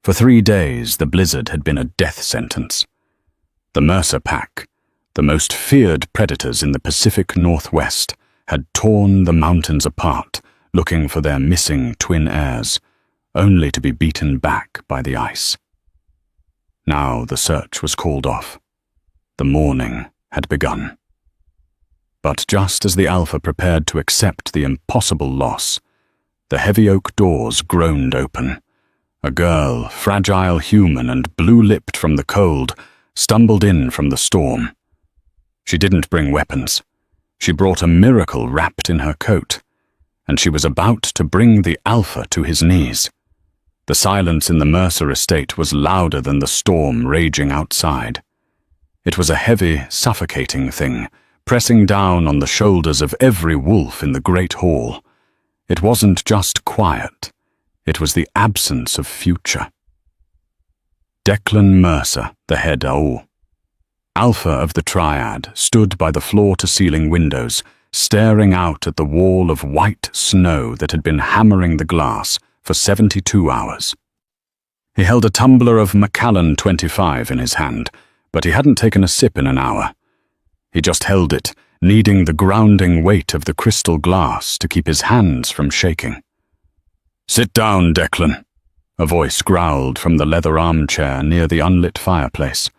For 3 days, the blizzard had been a death sentence. The Mercer Pack, the most feared predators in the Pacific Northwest, had torn the mountains apart, looking for their missing twin heirs, only to be beaten back by the ice. Now the search was called off. The mourning had begun. But just as the Alpha prepared to accept the impossible loss, the heavy oak doors groaned open. A girl, fragile human and blue-lipped from the cold, stumbled in from the storm. She didn't bring weapons. She brought a miracle wrapped in her coat, and she was about to bring the Alpha to his knees. The silence in the Mercer estate was louder than the storm raging outside. It was a heavy, suffocating thing, pressing down on the shoulders of every wolf in the great hall. It wasn't just quiet. It was the absence of future. Declan Mercer, the head owl, Alpha of the Triad, stood by the floor-to-ceiling windows, staring out at the wall of white snow that had been hammering the glass for 72 hours. He held a tumbler of Macallan 25 in his hand, but he hadn't taken a sip in an hour. He just held it, needing the grounding weight of the crystal glass to keep his hands from shaking. "Sit down, Declan," a voice growled from the leather armchair near the unlit fireplace.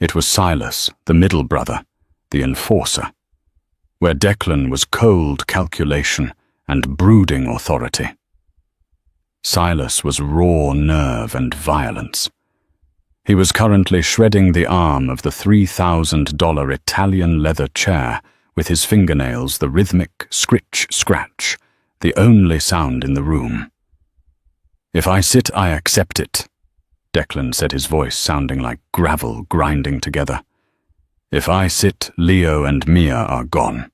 It was Silas, the middle brother, the enforcer, where Declan was cold calculation and brooding authority. Silas was raw nerve and violence. He was currently shredding the arm of the $3,000 Italian leather chair with his fingernails, the rhythmic scritch-scratch, the only sound in the room. "If I sit, I accept it," Declan said, his voice sounding like gravel grinding together. "If I sit, Leo and Mia are gone."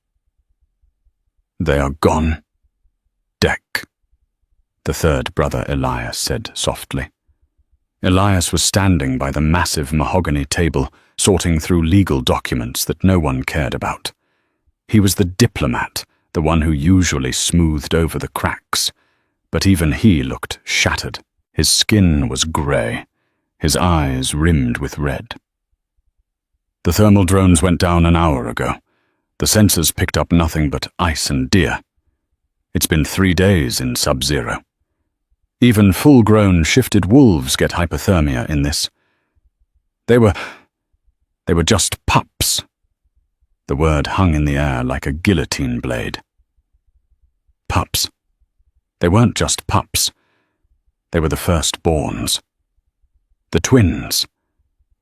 "They are gone, Dec," the third brother Elias said softly. Elias was standing by the massive mahogany table, sorting through legal documents that no one cared about. He was the diplomat, the one who usually smoothed over the cracks, but even he looked shattered. His skin was grey, his eyes rimmed with red. "The thermal drones went down an hour ago. The sensors picked up nothing but ice and deer. It's been 3 days in sub-zero. Even full-grown shifted wolves get hypothermia in this. They were just pups." The word hung in the air like a guillotine blade. Pups. They weren't just pups. They were the firstborns. The twins.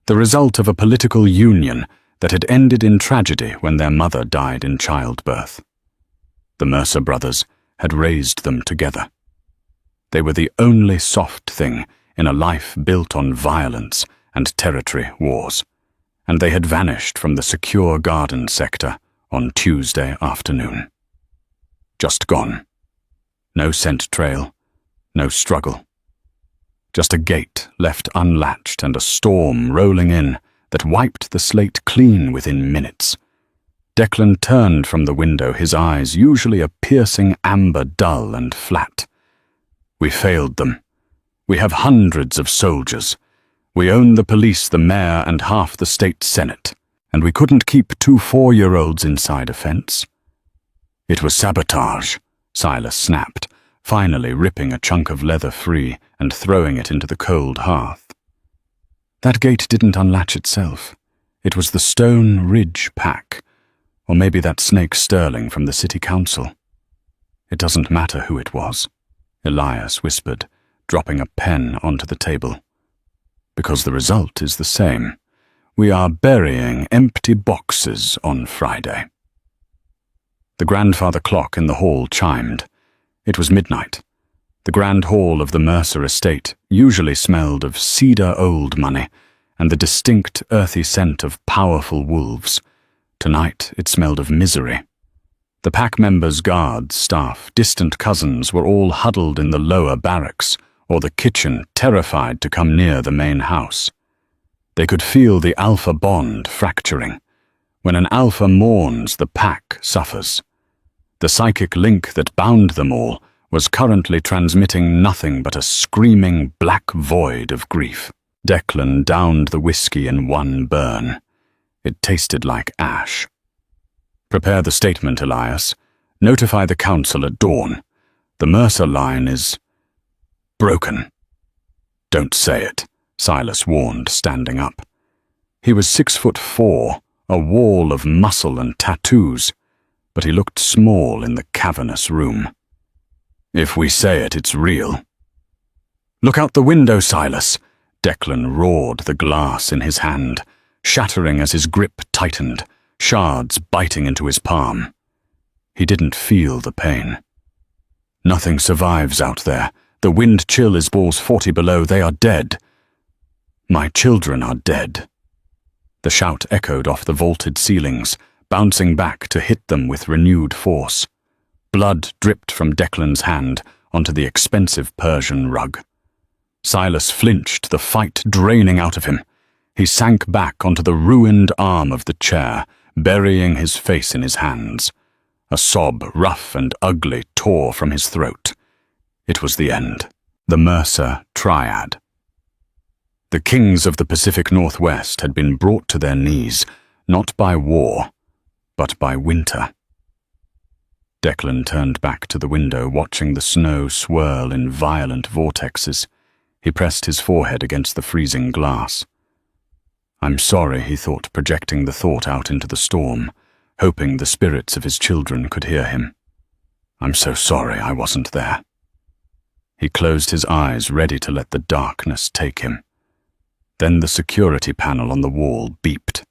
The result of a political union that had ended in tragedy when their mother died in childbirth. The Mercer brothers had raised them together. They were the only soft thing in a life built on violence and territory wars, and they had vanished from the secure garden sector on Tuesday afternoon. Just gone. No scent trail, no struggle. Just a gate left unlatched and a storm rolling in that wiped the slate clean within minutes. Declan turned from the window, his eyes usually a piercing amber, dull and flat. "We failed them. We have hundreds of soldiers. We own the police, the mayor, and half the state senate, and we couldn't keep 2 4-year-olds inside a fence." "It was sabotage," Silas snapped, finally ripping a chunk of leather free and throwing it into the cold hearth. "That gate didn't unlatch itself. It was the Stone Ridge Pack, or maybe that Snake Sterling from the city council. It doesn't matter who it was," Elias whispered, dropping a pen onto the table. "Because the result is the same. We are burying empty boxes on Friday." The grandfather clock in the hall chimed. It was midnight. The grand hall of the Mercer estate usually smelled of cedar old money and the distinct earthy scent of powerful wolves. Tonight it smelled of misery. The pack members, guards, staff, distant cousins were all huddled in the lower barracks or the kitchen, terrified to come near the main house. They could feel the alpha bond fracturing. When an alpha mourns, the pack suffers. The psychic link that bound them all was currently transmitting nothing but a screaming black void of grief. Declan downed the whiskey in one burn. It tasted like ash. "Prepare the statement, Elias. Notify the council at dawn. The Mercer line is broken." "Don't say it," Silas warned, standing up. He was 6'4", a wall of muscle and tattoos, but he looked small in the cavernous room. "If we say it, it's real." "Look out the window, Silas!" Declan roared, the glass in his hand, shattering as his grip tightened, shards biting into his palm. He didn't feel the pain. "Nothing survives out there. The wind chill is balls 40 below. They are dead. My children are dead." The shout echoed off the vaulted ceilings, bouncing back to hit them with renewed force. Blood dripped from Declan's hand onto the expensive Persian rug. Silas flinched, the fight draining out of him. He sank back onto the ruined arm of the chair, burying his face in his hands. A sob, rough and ugly, tore from his throat. It was the end. The Mercer Triad. The kings of the Pacific Northwest had been brought to their knees, not by war, but by winter. Declan turned back to the window, watching the snow swirl in violent vortexes. He pressed his forehead against the freezing glass. "I'm sorry," he thought, projecting the thought out into the storm, hoping the spirits of his children could hear him. "I'm so sorry I wasn't there." He closed his eyes, ready to let the darkness take him. Then the security panel on the wall beeped.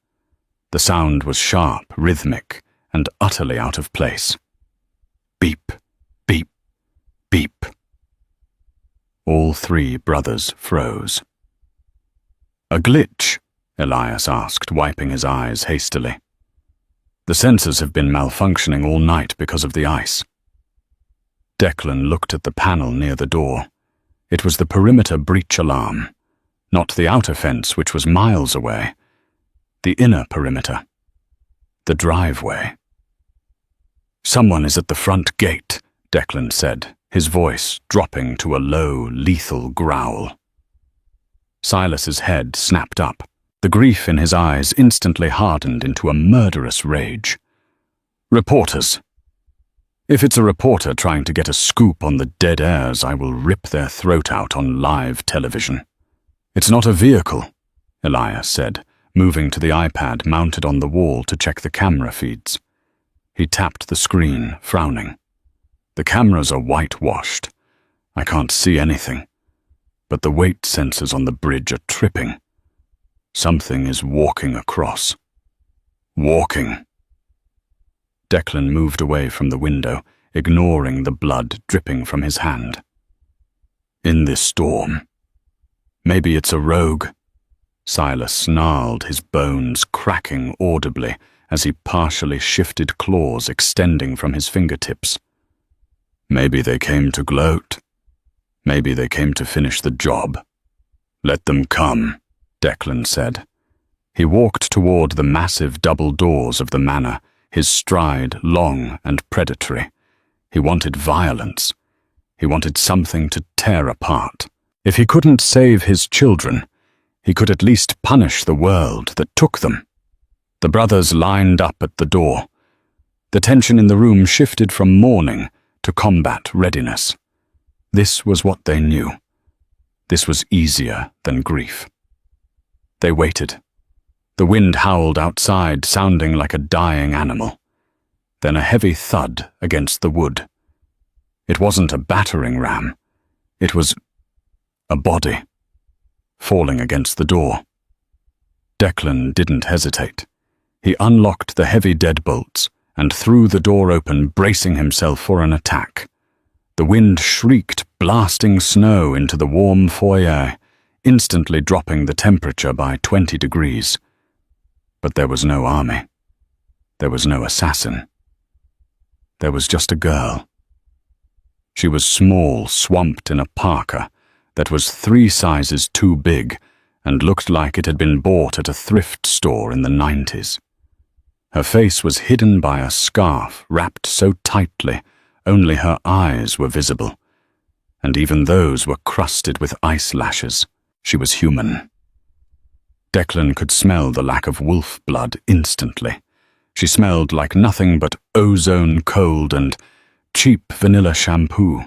The sound was sharp, rhythmic, and utterly out of place. Beep, beep, beep. All three brothers froze. "A glitch?" Elias asked, wiping his eyes hastily. "The sensors have been malfunctioning all night because of the ice." Declan looked at the panel near the door. It was the perimeter breach alarm, not the outer fence, which was miles away. The inner perimeter. The driveway. "Someone is at the front gate," Declan said, his voice dropping to a low, lethal growl. Silas's head snapped up. The grief in his eyes instantly hardened into a murderous rage. "Reporters. If it's a reporter trying to get a scoop on the dead heirs, I will rip their throat out on live television." "It's not a vehicle," Elias said, moving to the iPad mounted on the wall to check the camera feeds. He tapped the screen, frowning. "The cameras are whitewashed. I can't see anything. But the weight sensors on the bridge are tripping. Something is walking across. Walking." Declan moved away from the window, ignoring the blood dripping from his hand. "In this storm. Maybe it's a rogue." Silas snarled, his bones cracking audibly as he partially shifted claws extending from his fingertips. "Maybe they came to gloat. Maybe they came to finish the job. Let them come," Declan said. He walked toward the massive double doors of the manor, his stride long and predatory. He wanted violence. He wanted something to tear apart. If he couldn't save his children, he could at least punish the world that took them. The brothers lined up at the door. The tension in the room shifted from mourning to combat readiness. This was what they knew. This was easier than grief. They waited. The wind howled outside, sounding like a dying animal. Then a heavy thud against the wood. It wasn't a battering ram. It was a body, falling against the door. Declan didn't hesitate. He unlocked the heavy deadbolts and threw the door open, bracing himself for an attack. The wind shrieked, blasting snow into the warm foyer, instantly dropping the temperature by 20 degrees. But there was no army. There was no assassin. There was just a girl. She was small, swamped in a parka that was 3 sizes too big and looked like it had been bought at a thrift store in the 90s. Her face was hidden by a scarf wrapped so tightly only her eyes were visible, and even those were crusted with ice lashes. She was human. Declan could smell the lack of wolf blood instantly. She smelled like nothing but ozone cold and cheap vanilla shampoo.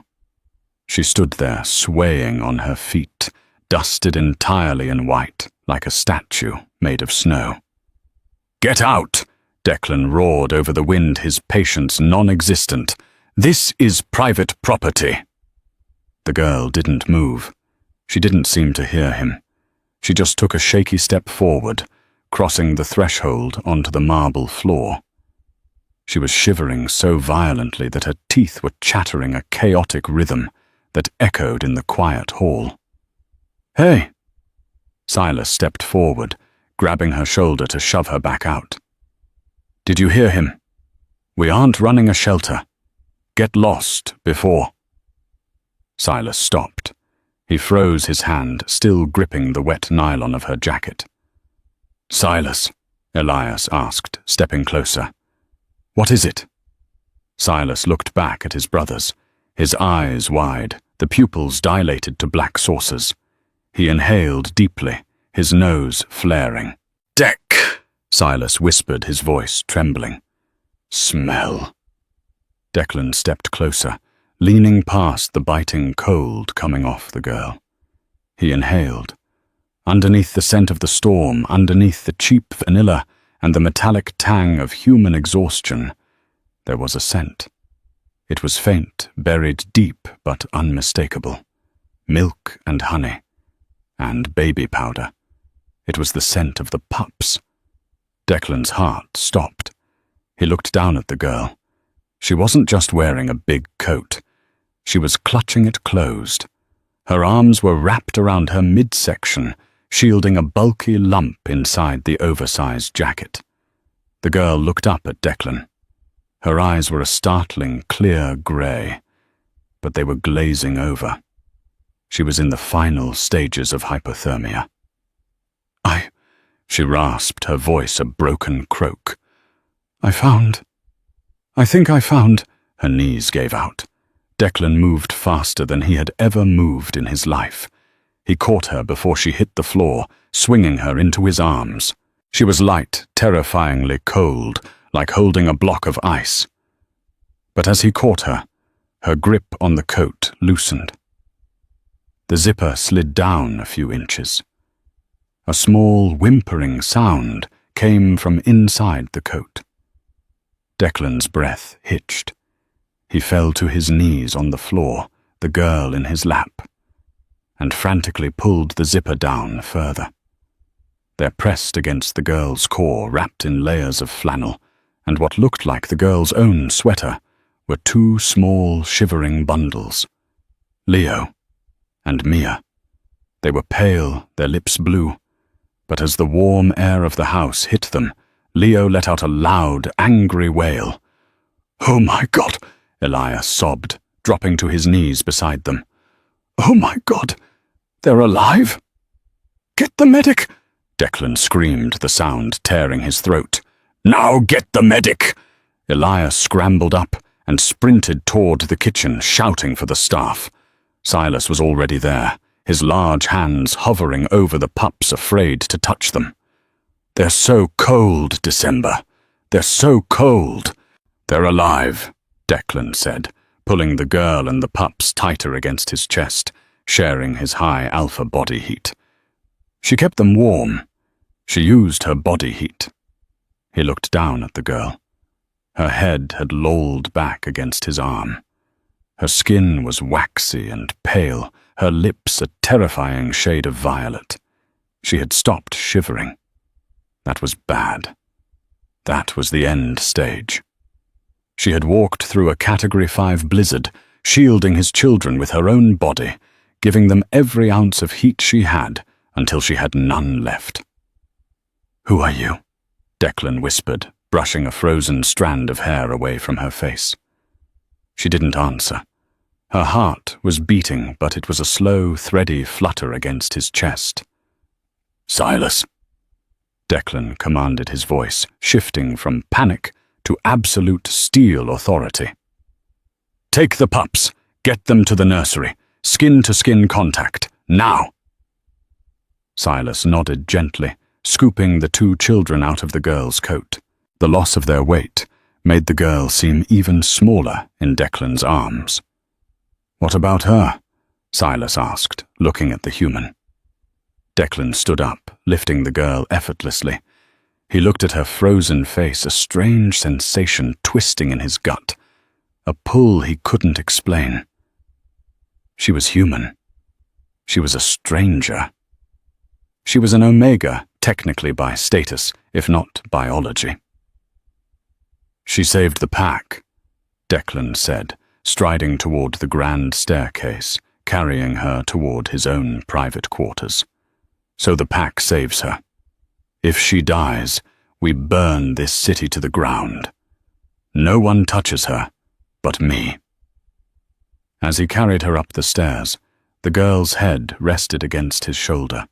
She stood there, swaying on her feet, dusted entirely in white, like a statue made of snow. "Get out!" Declan roared over the wind, his patience non-existent. "This is private property." The girl didn't move. She didn't seem to hear him. She just took a shaky step forward, crossing the threshold onto the marble floor. She was shivering so violently that her teeth were chattering a chaotic rhythm that echoed in the quiet hall. "Hey!" Silas stepped forward, grabbing her shoulder to shove her back out. "Did you hear him? We aren't running a shelter. Get lost before." Silas stopped. He froze his hand, still gripping the wet nylon of her jacket. "Silas," Elias asked, stepping closer. "What is it?" Silas looked back at his brothers, his eyes wide, the pupils dilated to black saucers. He inhaled deeply, his nose flaring. "Deck," Silas whispered, his voice trembling. "Smell." Declan stepped closer, leaning past the biting cold coming off the girl. He inhaled. Underneath the scent of the storm, underneath the cheap vanilla and the metallic tang of human exhaustion, there was a scent. It was faint, buried deep but unmistakable. Milk and honey. And baby powder. It was the scent of the pups. Declan's heart stopped. He looked down at the girl. She wasn't just wearing a big coat. She was clutching it closed. Her arms were wrapped around her midsection, shielding a bulky lump inside the oversized jacket. The girl looked up at Declan. Her eyes were a startling, clear grey, but they were glazing over. She was in the final stages of hypothermia. She rasped, her voice a broken croak. I think I found. Her knees gave out. Declan moved faster than he had ever moved in his life. He caught her before she hit the floor, swinging her into his arms. She was light, terrifyingly cold, like holding a block of ice. But as he caught her, her grip on the coat loosened. The zipper slid down a few inches. A small, whimpering sound came from inside the coat. Declan's breath hitched. He fell to his knees on the floor, the girl in his lap, and frantically pulled the zipper down further. There pressed against the girl's core, wrapped in layers of flannel, and what looked like the girl's own sweater, were two small, shivering bundles. Leo and Mia. They were pale, their lips blue, but as the warm air of the house hit them, Leo let out a loud, angry wail. "Oh my God!" Elias sobbed, dropping to his knees beside them. "Oh my God! They're alive!" "Get the medic!" Declan screamed, the sound tearing his throat. "Now get the medic!" Elias scrambled up and sprinted toward the kitchen, shouting for the staff. Silas was already there, his large hands hovering over the pups, afraid to touch them. "They're so cold, December. They're so cold." "They're alive," Declan said, pulling the girl and the pups tighter against his chest, sharing his high alpha body heat. She kept them warm. She used her body heat. He looked down at the girl. Her head had lolled back against his arm. Her skin was waxy and pale, her lips a terrifying shade of violet. She had stopped shivering. That was bad. That was the end stage. She had walked through a Category 5 blizzard, shielding his children with her own body, giving them every ounce of heat she had until she had none left. "Who are you?" Declan whispered, brushing a frozen strand of hair away from her face. She didn't answer. Her heart was beating, but it was a slow, thready flutter against his chest. "Silas," Declan commanded, his voice shifting from panic to absolute steel authority. Take the pups. Get them to the nursery. Skin-to-skin contact. Now!" Silas nodded gently, scooping the 2 children out of the girl's coat. The loss of their weight made the girl seem even smaller in Declan's arms. "What about her?" Silas asked, looking at the human. Declan stood up, lifting the girl effortlessly. He looked at her frozen face, a strange sensation twisting in his gut, a pull he couldn't explain. She was human. She was a stranger. She was an Omega, technically by status, if not biology. "She saved the pack," Declan said, striding toward the grand staircase, carrying her toward his own private quarters. "So the pack saves her. If she dies, we burn this city to the ground. No one touches her but me." As he carried her up the stairs, the girl's head rested against his shoulder.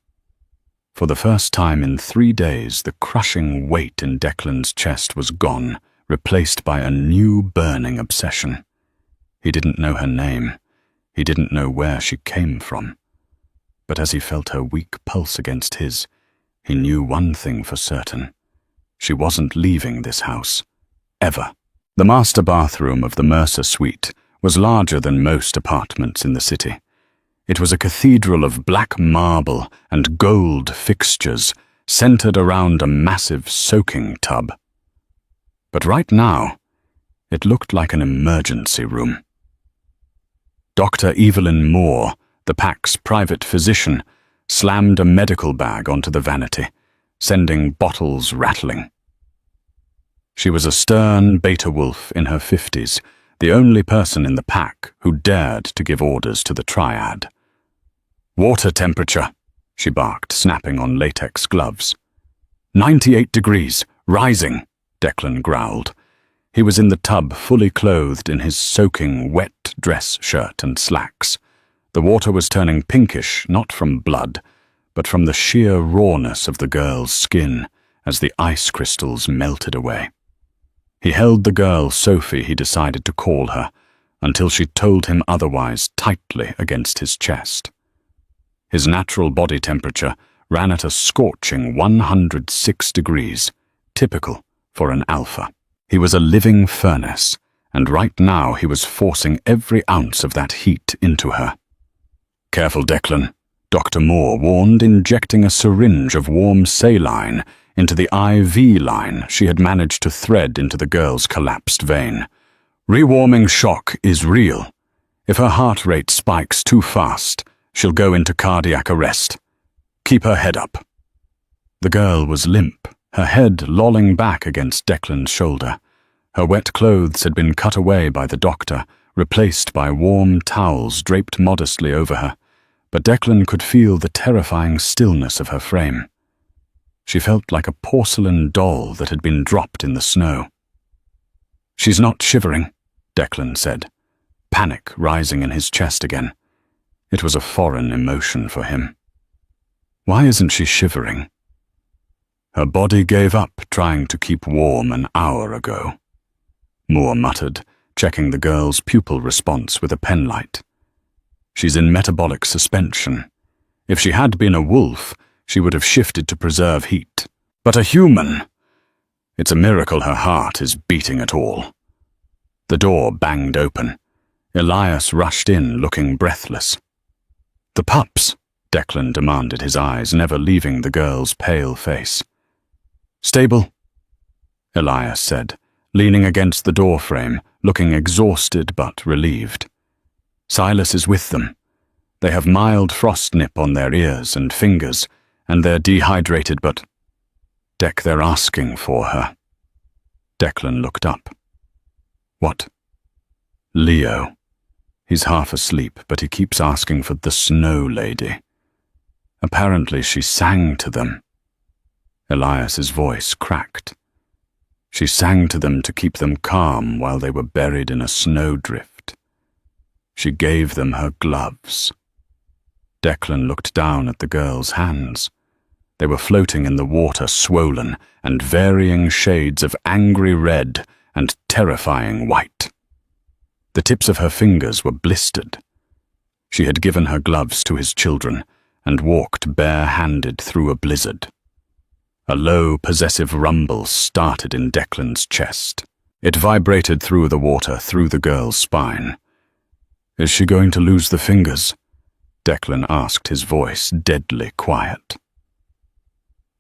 For the first time in 3 days, the crushing weight in Declan's chest was gone, replaced by a new burning obsession. He didn't know her name. He didn't know where she came from. But as he felt her weak pulse against his, he knew one thing for certain. She wasn't leaving this house. Ever. The master bathroom of the Mercer suite was larger than most apartments in the city. It was a cathedral of black marble and gold fixtures centered around a massive soaking tub. But right now, it looked like an emergency room. Dr. Evelyn Moore, the pack's private physician, slammed a medical bag onto the vanity, sending bottles rattling. She was a stern beta wolf in her 50s, the only person in the pack who dared to give orders to the triad. "Water temperature," she barked, snapping on latex gloves. 98 degrees, rising," Declan growled. He was in the tub, fully clothed in his soaking, wet dress shirt and slacks. The water was turning pinkish, not from blood, but from the sheer rawness of the girl's skin as the ice crystals melted away. He held the girl Sophie he decided to call her, until she told him otherwise tightly against his chest. His natural body temperature ran at a scorching 106 degrees, typical for an alpha. He was a living furnace, and right now he was forcing every ounce of that heat into her. "Careful, Declan," Dr. Moore warned, injecting a syringe of warm saline into the IV line she had managed to thread into the girl's collapsed vein. "Rewarming shock is real. If her heart rate spikes too fast, she'll go into cardiac arrest. Keep her head up." The girl was limp, her head lolling back against Declan's shoulder. Her wet clothes had been cut away by the doctor, replaced by warm towels draped modestly over her, but Declan could feel the terrifying stillness of her frame. She felt like a porcelain doll that had been dropped in the snow. "She's not shivering," Declan said, panic rising in his chest again. It was a foreign emotion for him. Why isn't she shivering? Her body gave up trying to keep warm an hour ago, Moore muttered, checking the girl's pupil response with a penlight. "She's in metabolic suspension. If she had been a wolf, she would have shifted to preserve heat. But a human! It's a miracle her heart is beating at all." The door banged open. Elias rushed in, looking breathless. "The pups," Declan demanded, his eyes never leaving the girl's pale face. "Stable," Elias said, leaning against the doorframe, looking exhausted but relieved. "Silas is with them. They have mild frost nip on their ears and fingers, and they're dehydrated, but they're asking for her." Declan looked up. "What?" "Leo. He's half asleep, but he keeps asking for the Snow Lady. Apparently she sang to them." Elias's voice cracked. "She sang to them to keep them calm while they were buried in a snowdrift. She gave them her gloves." Declan looked down at the girl's hands. They were floating in the water, swollen and varying shades of angry red and terrifying white. The tips of her fingers were blistered. She had given her gloves to his children and walked bare-handed through a blizzard. A low, possessive rumble started in Declan's chest. It vibrated through the water, through the girl's spine. "Is she going to lose the fingers?" Declan asked, his voice deadly quiet.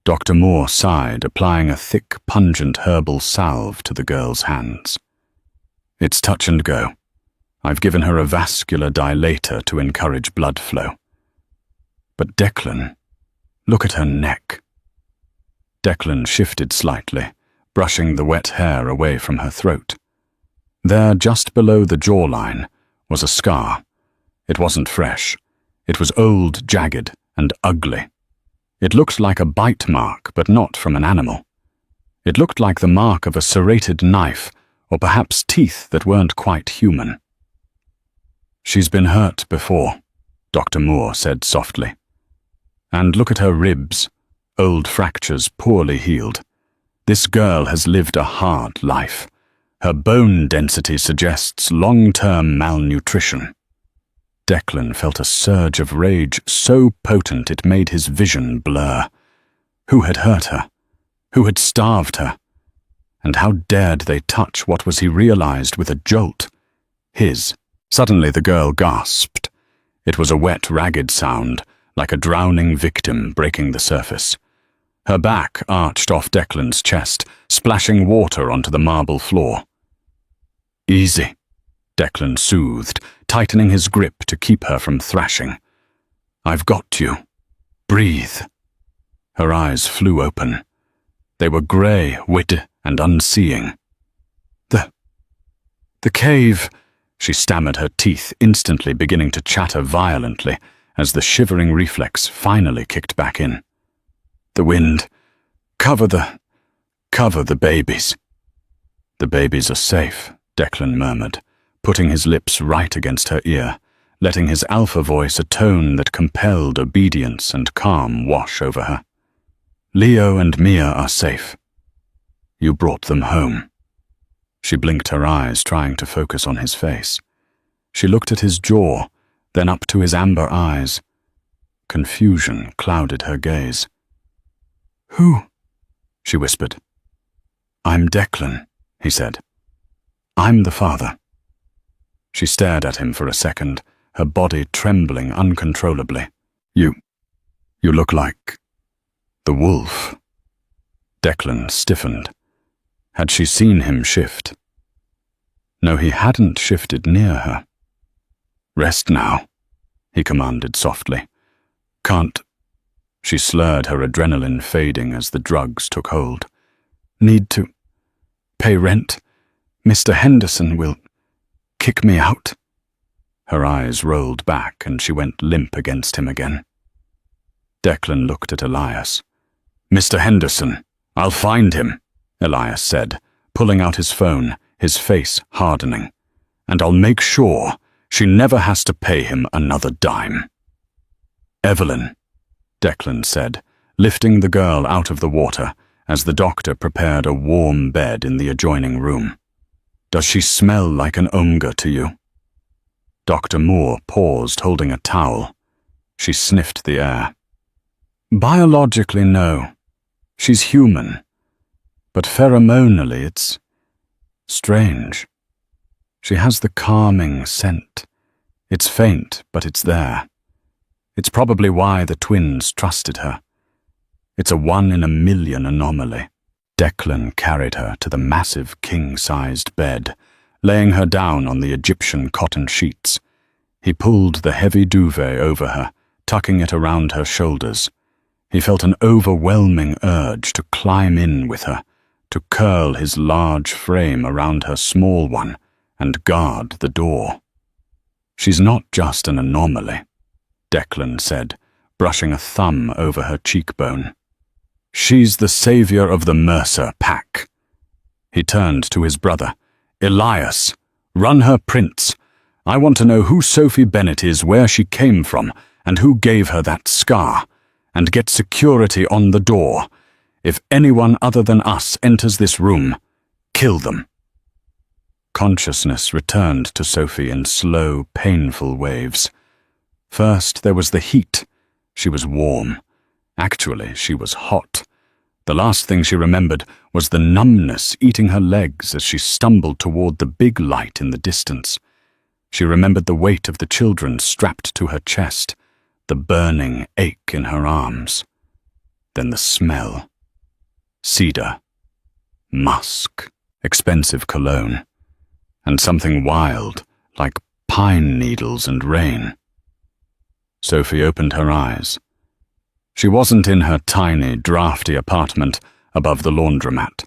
Dr. Moore sighed, applying a thick, pungent herbal salve to the girl's hands. "It's touch and go. I've given her a vascular dilator to encourage blood flow. But Declan, look at her neck." Declan shifted slightly, brushing the wet hair away from her throat. There, just below the jawline, was a scar. It wasn't fresh. It was old, jagged, and ugly. It looked like a bite mark, but not from an animal. It looked like the mark of a serrated knife, or perhaps teeth that weren't quite human. "She's been hurt before," Dr. Moore said softly. "And look at her ribs, old fractures poorly healed. This girl has lived a hard life. Her bone density suggests long-term malnutrition." Declan felt a surge of rage so potent it made his vision blur. Who had hurt her? Who had starved her? And how dared they touch what was he realized with a jolt? His. Suddenly the girl gasped. It was a wet, ragged sound, like a drowning victim breaking the surface. Her back arched off Declan's chest, splashing water onto the marble floor. "Easy," Declan soothed, tightening his grip to keep her from thrashing. "I've got you. Breathe." Her eyes flew open. They were grey, wide, and unseeing. The cave," she stammered, her teeth instantly beginning to chatter violently as the shivering reflex finally kicked back in. "The wind. Cover the babies." "The babies are safe," Declan murmured, putting his lips right against her ear, letting his alpha voice a tone that compelled obedience and calm wash over her. "Leo and Mia are safe. You brought them home." She blinked her eyes, trying to focus on his face. She looked at his jaw, then up to his amber eyes. Confusion clouded her gaze. "Who?" she whispered. "I'm Declan," he said. "I'm the father." She stared at him for a second, her body trembling uncontrollably. You look like the wolf." Declan stiffened. Had she seen him shift? No, he hadn't shifted near her. "Rest now," he commanded softly. "Can't." She slurred, her adrenaline fading as the drugs took hold. "Need to pay rent. Mr. Henderson will kick me out." Her eyes rolled back and she went limp against him again. Declan looked at Elias. "Mr. Henderson, I'll find him," Elias said, pulling out his phone, his face hardening. "And I'll make sure she never has to pay him another dime." "Evelyn," Declan said, lifting the girl out of the water as the doctor prepared a warm bed in the adjoining room. "Does she smell like an Omega to you?" Dr. Moore paused, holding a towel. She sniffed the air. "Biologically, no. She's human. But pheromonally, it's strange. She has the calming scent. It's faint, but it's there. It's probably why the twins trusted her. It's a 1-in-a-million anomaly." Declan carried her to the massive king-sized bed, laying her down on the Egyptian cotton sheets. He pulled the heavy duvet over her, tucking it around her shoulders. He felt an overwhelming urge to climb in with her, to curl his large frame around her small one and guard the door. "She's not just an anomaly," Declan said, brushing a thumb over her cheekbone. "She's the savior of the Mercer pack." He turned to his brother. "Elias, run her prints. I want to know who Sophie Bennett is, where she came from, and who gave her that scar, and get security on the door. If anyone other than us enters this room, kill them." Consciousness returned to Sophie in slow, painful waves. First, there was the heat. She was warm. Actually, she was hot. The last thing she remembered was the numbness eating her legs as she stumbled toward the big light in the distance. She remembered the weight of the children strapped to her chest, the burning ache in her arms. Then the smell. Cedar. Musk. Expensive cologne. And something wild, like pine needles and rain. Sophie opened her eyes. She wasn't in her tiny, drafty apartment above the laundromat.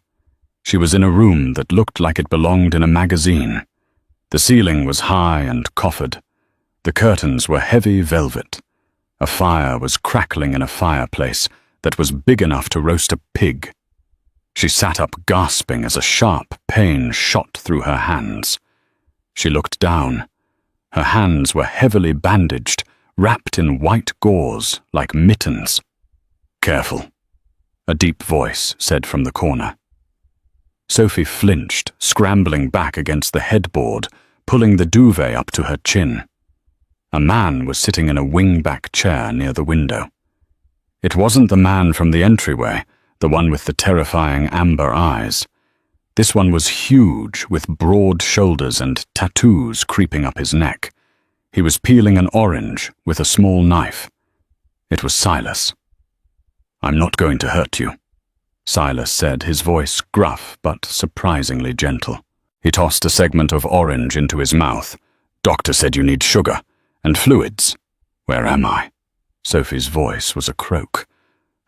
She was in a room that looked like it belonged in a magazine. The ceiling was high and coffered. The curtains were heavy velvet. A fire was crackling in a fireplace that was big enough to roast a pig. She sat up gasping as a sharp pain shot through her hands. She looked down. Her hands were heavily bandaged, wrapped in white gauze like mittens. "Careful," a deep voice said from the corner. Sophie flinched, scrambling back against the headboard, pulling the duvet up to her chin. A man was sitting in a wing-back chair near the window. It wasn't the man from the entryway, the one with the terrifying amber eyes. This one was huge, with broad shoulders and tattoos creeping up his neck. He was peeling an orange with a small knife. It was Silas. "I'm not going to hurt you," Silas said, his voice gruff but surprisingly gentle. He tossed a segment of orange into his mouth. "Doctor said you need sugar and fluids." "Where am I?" Sophie's voice was a croak.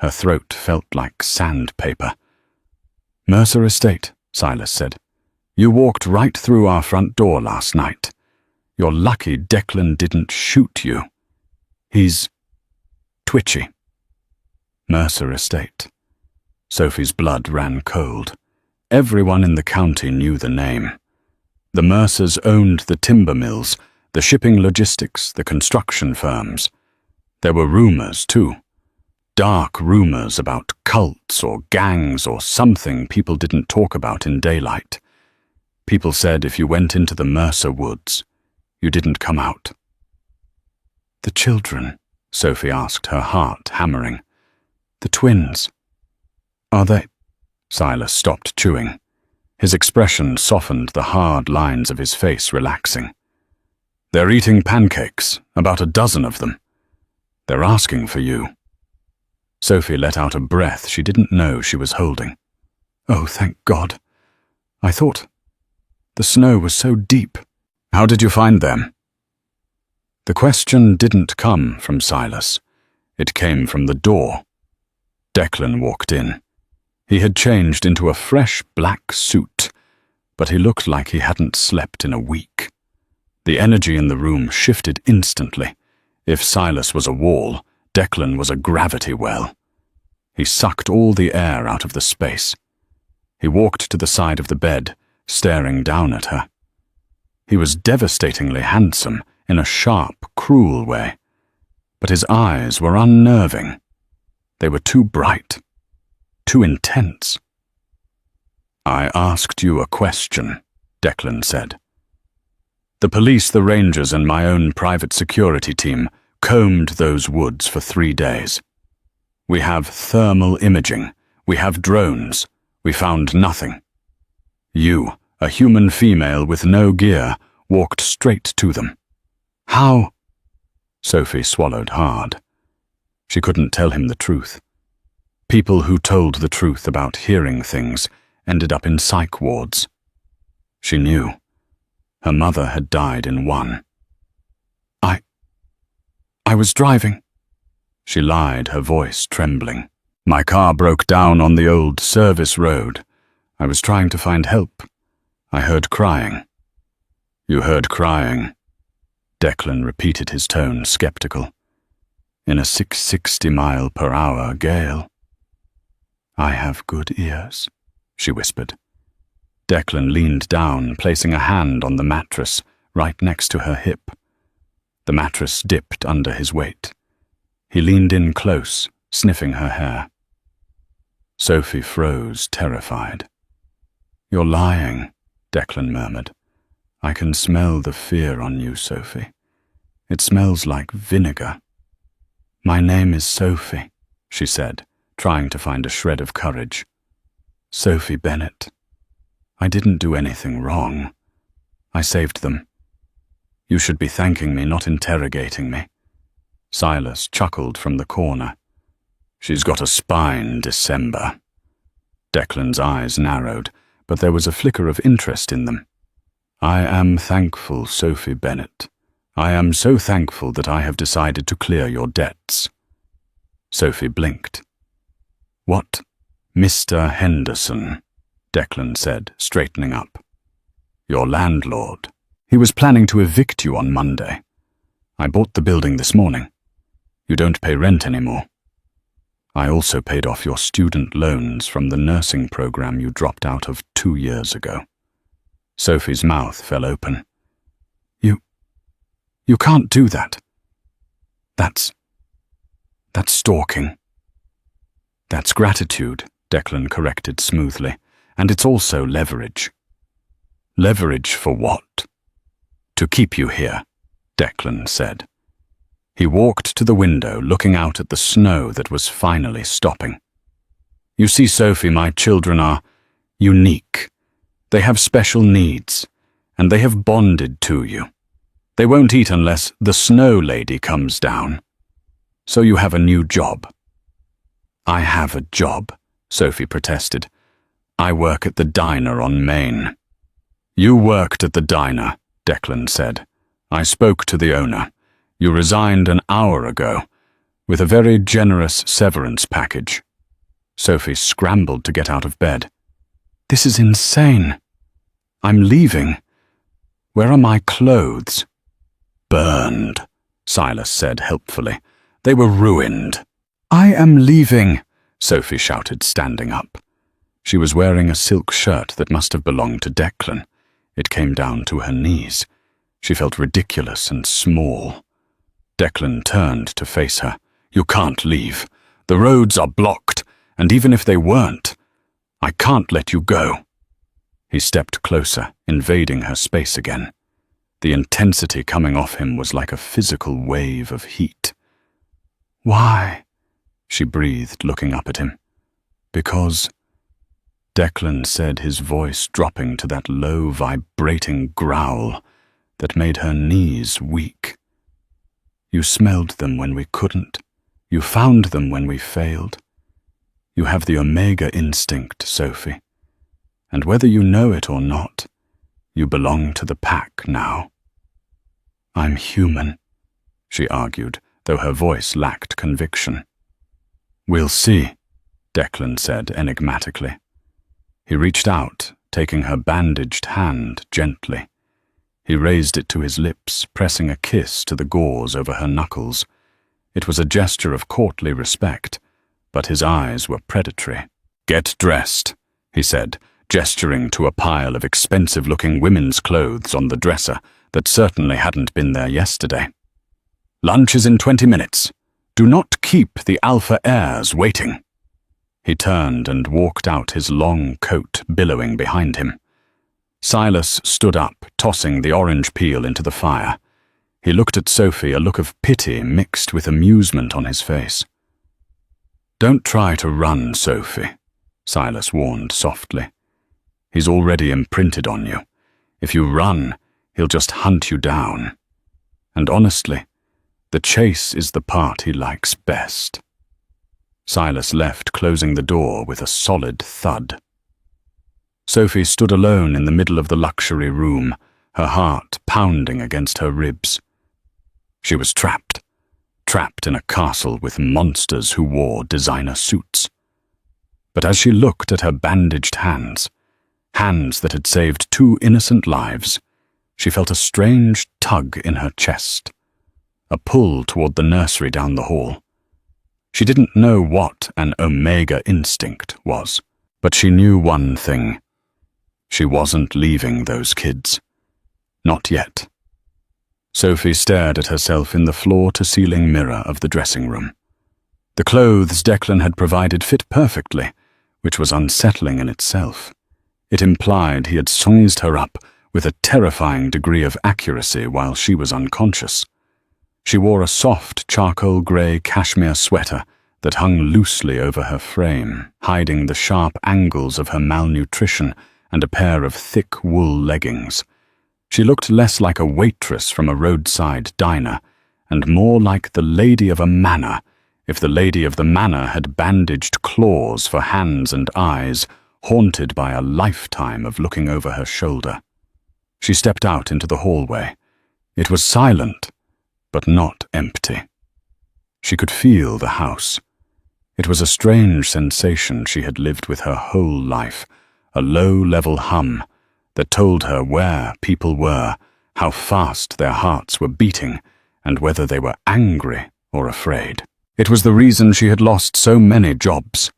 Her throat felt like sandpaper. "Mercer Estate," Silas said. "You walked right through our front door last night. You're lucky Declan didn't shoot you. He's twitchy." Mercer Estate. Sophie's blood ran cold. Everyone in the county knew the name. The Mercers owned the timber mills, the shipping logistics, the construction firms. There were rumors, too. Dark rumors about cults or gangs or something people didn't talk about in daylight. People said if you went into the Mercer woods, you didn't come out. "The children?" Sophie asked, her heart hammering. "The twins? Are they—" Silas stopped chewing. His expression softened, the hard lines of his face relaxing. "They're eating pancakes, about a dozen of them. They're asking for you." Sophie let out a breath she didn't know she was holding. "Oh, thank God. I thought the snow was so deep." "How did you find them?" The question didn't come from Silas. It came from the door. Declan walked in. He had changed into a fresh black suit, but he looked like he hadn't slept in a week. The energy in the room shifted instantly. If Silas was a wall, Declan was a gravity well. He sucked all the air out of the space. He walked to the side of the bed, staring down at her. He was devastatingly handsome in a sharp, cruel way, but his eyes were unnerving. They were too bright, too intense. "I asked you a question," Declan said. "The police, the rangers, and my own private security team combed those woods for 3 days. We have thermal imaging. We have drones. We found nothing. You, a human female with no gear, walked straight to them. How?" Sophie swallowed hard. She couldn't tell him the truth. People who told the truth about hearing things ended up in psych wards. She knew. Her mother had died in one. I was driving." She lied, her voice trembling. "My car broke down on the old service road. I was trying to find help. I heard crying." "You heard crying?" Declan repeated, his tone skeptical. "In a 660-mile-per-hour gale." "I have good ears," she whispered. Declan leaned down, placing a hand on the mattress right next to her hip. The mattress dipped under his weight. He leaned in close, sniffing her hair. Sophie froze, terrified. "You're lying," Declan murmured. I can smell the fear on you, Sophie. It smells like vinegar. My name is Sophie, she said, trying to find a shred of courage. Sophie Bennett. I didn't do anything wrong. I saved them. You should be thanking me, not interrogating me. Silas chuckled from the corner. She's got a spine, December. Declan's eyes narrowed, but there was a flicker of interest in them. I am thankful, Sophie Bennett. I am so thankful that I have decided to clear your debts. Sophie blinked. What? Mr. Henderson, Declan said, straightening up. Your landlord. He was planning to evict you on Monday. I bought the building this morning. You don't pay rent anymore. I also paid off your student loans from the nursing program you dropped out of 2 years ago. Sophie's mouth fell open. You can't do that. That's stalking. That's gratitude, Declan corrected smoothly, and it's also leverage. Leverage for what? To keep you here, Declan said. He walked to the window, looking out at the snow that was finally stopping. You see, Sophie, my children are unique. They have special needs, and they have bonded to you. They won't eat unless the snow lady comes down. So you have a new job. I have a job, Sophie protested. I work at the diner on Main. You worked at the diner, Declan said. I spoke to the owner. You resigned an hour ago, with a very generous severance package. Sophie scrambled to get out of bed. This is insane. I'm leaving. Where are my clothes? Burned, Silas said helpfully. They were ruined. I am leaving, Sophie shouted, standing up. She was wearing a silk shirt that must have belonged to Declan. It came down to her knees. She felt ridiculous and small. Declan turned to face her. You can't leave. The roads are blocked, and even if they weren't, I can't let you go. He stepped closer, invading her space again. The intensity coming off him was like a physical wave of heat. Why? She breathed, looking up at him. Because, Declan said, his voice dropping to that low, vibrating growl that made her knees weak. You smelled them when we couldn't. You found them when we failed. You have the Omega instinct, Sophie. And whether you know it or not, you belong to the pack now. I'm human, she argued, though her voice lacked conviction. We'll see, Declan said enigmatically. He reached out, taking her bandaged hand gently. He raised it to his lips, pressing a kiss to the gauze over her knuckles. It was a gesture of courtly respect, but his eyes were predatory. Get dressed, he said, gesturing to a pile of expensive-looking women's clothes on the dresser that certainly hadn't been there yesterday. Lunch is in 20 minutes. Do not keep the alpha heirs waiting. He turned and walked out, his long coat billowing behind him. Silas stood up, tossing the orange peel into the fire. He looked at Sophie, a look of pity mixed with amusement on his face. Don't try to run, Sophie, Silas warned softly. He's already imprinted on you. If you run, he'll just hunt you down. And honestly, the chase is the part he likes best. Silas left, closing the door with a solid thud. Sophie stood alone in the middle of the luxury room, her heart pounding against her ribs. She was trapped in a castle with monsters who wore designer suits. But as she looked at her bandaged hands that had saved 2 innocent lives, she felt a strange tug in her chest, a pull toward the nursery down the hall. She didn't know what an Omega instinct was, but she knew one thing. She wasn't leaving those kids. Not yet. Sophie stared at herself in the floor-to-ceiling mirror of the dressing room. The clothes Declan had provided fit perfectly, which was unsettling in itself. It implied he had sized her up with a terrifying degree of accuracy while she was unconscious. She wore a soft charcoal grey cashmere sweater that hung loosely over her frame, hiding the sharp angles of her malnutrition and a pair of thick wool leggings. She looked less like a waitress from a roadside diner, and more like the lady of a manor, if the lady of the manor had bandaged claws for hands and eyes, haunted by a lifetime of looking over her shoulder. She stepped out into the hallway. It was silent, but not empty. She could feel the house. It was a strange sensation she had lived with her whole life, a low-level hum that told her where people were, how fast their hearts were beating, and whether they were angry or afraid. It was the reason she had lost so many jobs.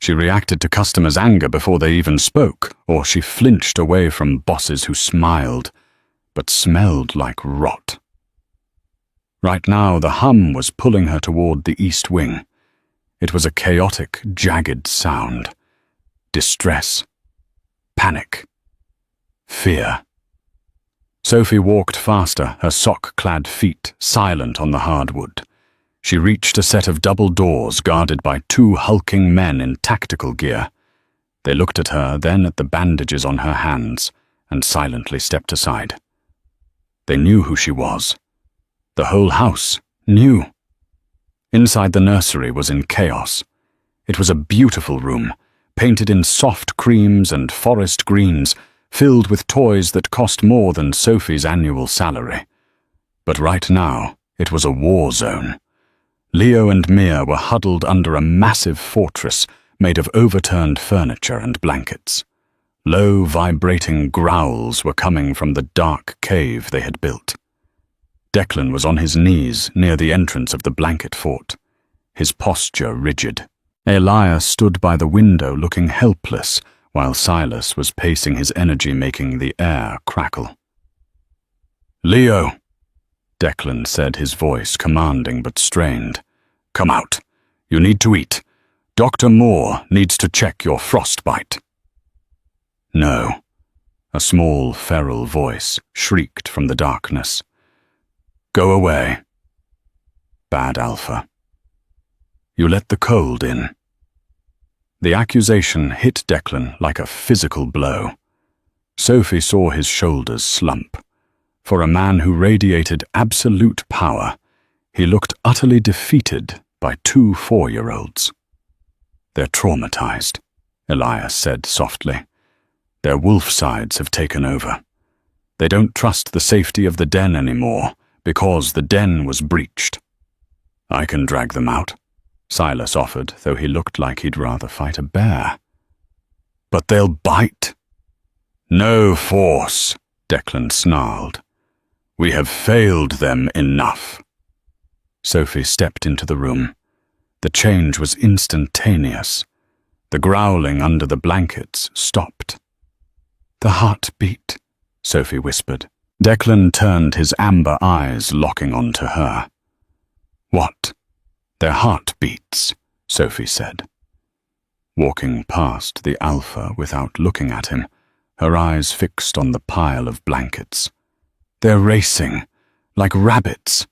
She reacted to customers' anger before they even spoke, or she flinched away from bosses who smiled, but smelled like rot. Right now, the hum was pulling her toward the east wing. It was a chaotic, jagged sound. Distress. Panic. Fear. Sophie walked faster, her sock-clad feet silent on the hardwood. She reached a set of double doors guarded by two hulking men in tactical gear. They looked at her, then at the bandages on her hands, and silently stepped aside. They knew who she was. The whole house knew. Inside the nursery was in chaos. It was a beautiful room, painted in soft creams and forest greens, filled with toys that cost more than Sophie's annual salary. But right now, it was a war zone. Leo and Mia were huddled under a massive fortress made of overturned furniture and blankets. Low, vibrating growls were coming from the dark cave they had built. Declan was on his knees near the entrance of the blanket fort, his posture rigid. Elias stood by the window looking helpless, while Silas was pacing his energy, making the air crackle. "Leo," Declan said, his voice commanding but strained. "Come out. You need to eat. Dr. Moore needs to check your frostbite." "No," a small feral voice shrieked from the darkness. "Go away. Bad Alpha. You let the cold in." The accusation hit Declan like a physical blow. Sophie saw his shoulders slump. For a man who radiated absolute power, he looked utterly defeated by two 4-year-olds. "They're traumatized," Elias said softly. "Their wolf sides have taken over. They don't trust the safety of the den anymore, because the den was breached." "I can drag them out," Silas offered, though he looked like he'd rather fight a bear. "But they'll bite." "No force," Declan snarled. "We have failed them enough." Sophie stepped into the room. The change was instantaneous. The growling under the blankets stopped. "The heart beat," Sophie whispered. Declan turned, his amber eyes locking onto her. "What?" "Their heartbeats," Sophie said. Walking past the Alpha without looking at him, her eyes fixed on the pile of blankets. "They're racing, like rabbits.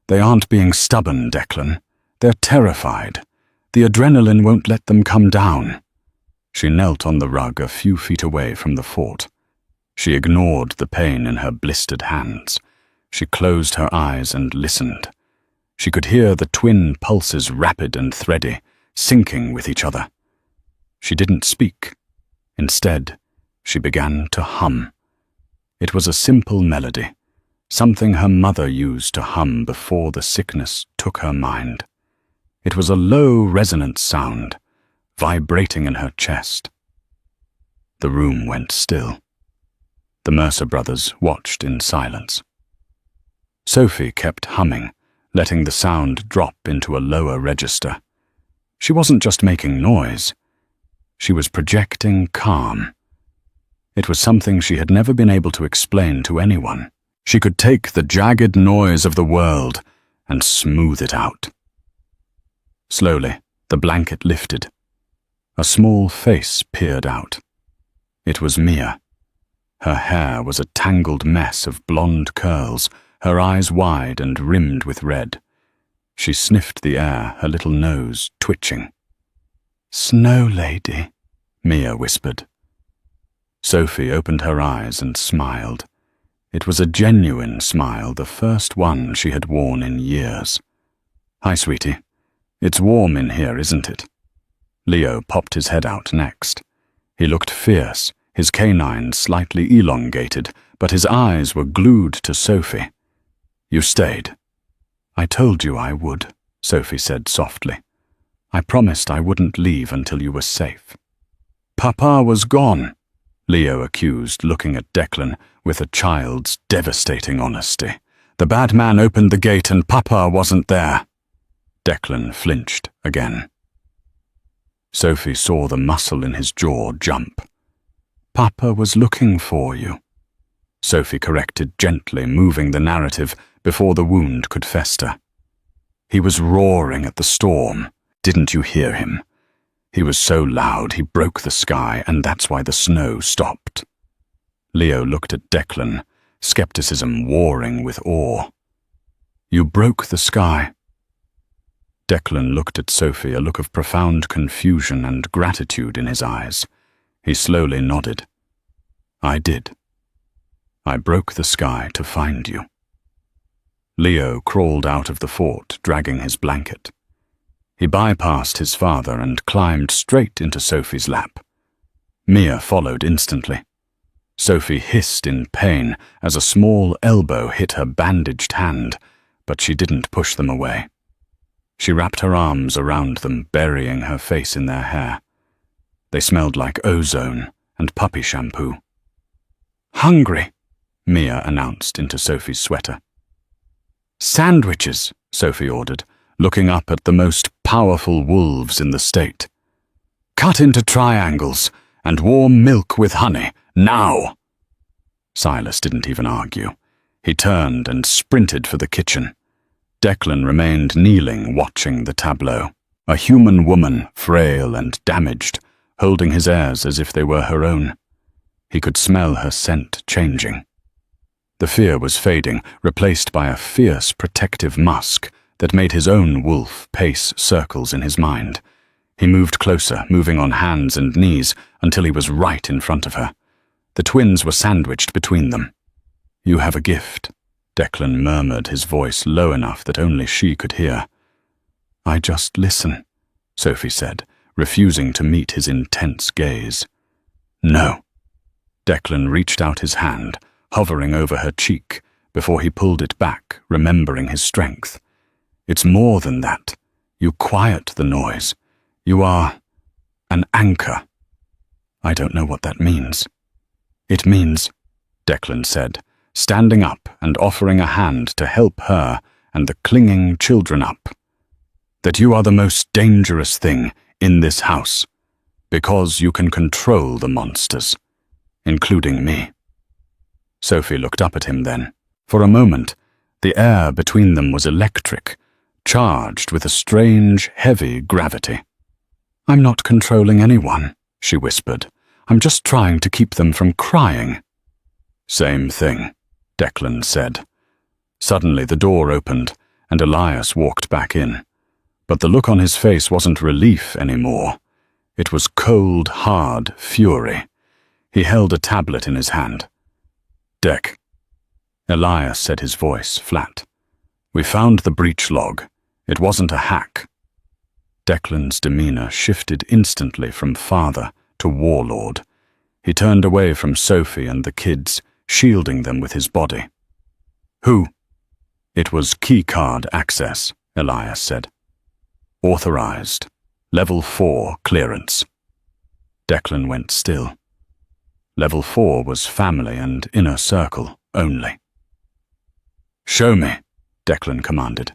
They aren't being stubborn, Declan. They're terrified. The adrenaline won't let them come down." She knelt on the rug a few feet away from the fort. She ignored the pain in her blistered hands. She closed her eyes and listened. She could hear the twin pulses, rapid and thready, syncing with each other. She didn't speak. Instead, she began to hum. It was a simple melody, something her mother used to hum before the sickness took her mind. It was a low, resonant sound, vibrating in her chest. The room went still. The Mercer brothers watched in silence. Sophie kept humming, letting the sound drop into a lower register. She wasn't just making noise. She was projecting calm. It was something she had never been able to explain to anyone. She could take the jagged noise of the world and smooth it out. Slowly, the blanket lifted. A small face peered out. It was Mia. Her hair was a tangled mess of blonde curls, her eyes wide and rimmed with red. She sniffed the air, her little nose twitching. "Snow Lady," Mia whispered. Sophie opened her eyes and smiled. It was a genuine smile, the first one she had worn in years. "Hi, sweetie. It's warm in here, isn't it?" Leo popped his head out next. He looked fierce, his canines slightly elongated, but his eyes were glued to Sophie. "You stayed." "I told you I would," Sophie said softly. "I promised I wouldn't leave until you were safe." "Papa was gone," Leo accused, looking at Declan with a child's devastating honesty. "The bad man opened the gate and Papa wasn't there." Declan flinched again. Sophie saw the muscle in his jaw jump. "Papa was looking for you," Sophie corrected gently, moving the narrative before the wound could fester. "He was roaring at the storm. Didn't you hear him? He was so loud he broke the sky, and that's why the snow stopped." Leo looked at Declan, skepticism warring with awe. "You broke the sky?" Declan looked at Sophie, a look of profound confusion and gratitude in his eyes. He slowly nodded. "I did. I broke the sky to find you." Leo crawled out of the fort, dragging his blanket. He bypassed his father and climbed straight into Sophie's lap. Mia followed instantly. Sophie hissed in pain as a small elbow hit her bandaged hand, but she didn't push them away. She wrapped her arms around them, burying her face in their hair. They smelled like ozone and puppy shampoo. "Hungry," Mia announced into Sophie's sweater. "Sandwiches," Sophie ordered, looking up at the most powerful wolves in the state. "Cut into triangles and warm milk with honey, now!" Silas didn't even argue. He turned and sprinted for the kitchen. Declan remained kneeling, watching the tableau. A human woman, frail and damaged, holding his heirs as if they were her own. He could smell her scent changing. The fear was fading, replaced by a fierce protective musk that made his own wolf pace circles in his mind. He moved closer, moving on hands and knees until he was right in front of her. The twins were sandwiched between them. "You have a gift," Declan murmured, his voice low enough that only she could hear. "I just listen," Sophie said, refusing to meet his intense gaze. "No." Declan reached out his hand, hovering over her cheek, before he pulled it back, remembering his strength. "It's more than that. You quiet the noise. You are an anchor." "I don't know what that means." "It means," Declan said, standing up and offering a hand to help her and the clinging children up, "that you are the most dangerous thing in this house, because you can control the monsters, including me." Sophie looked up at him then. For a moment, the air between them was electric, charged with a strange, heavy gravity. "I'm not controlling anyone," she whispered. "I'm just trying to keep them from crying." "Same thing," Declan said. Suddenly the door opened, and Elias walked back in. But the look on his face wasn't relief anymore. It was cold, hard fury. He held a tablet in his hand. "Dec," Elias said, his voice flat. "We found the breach log. It wasn't a hack." Declan's demeanor shifted instantly from father to warlord. He turned away from Sophie and the kids, shielding them with his body. "Who?" "It was keycard access," Elias said. "Authorized. Level 4 clearance." Declan went still. Level 4 was family and inner circle only. "Show me," Declan commanded.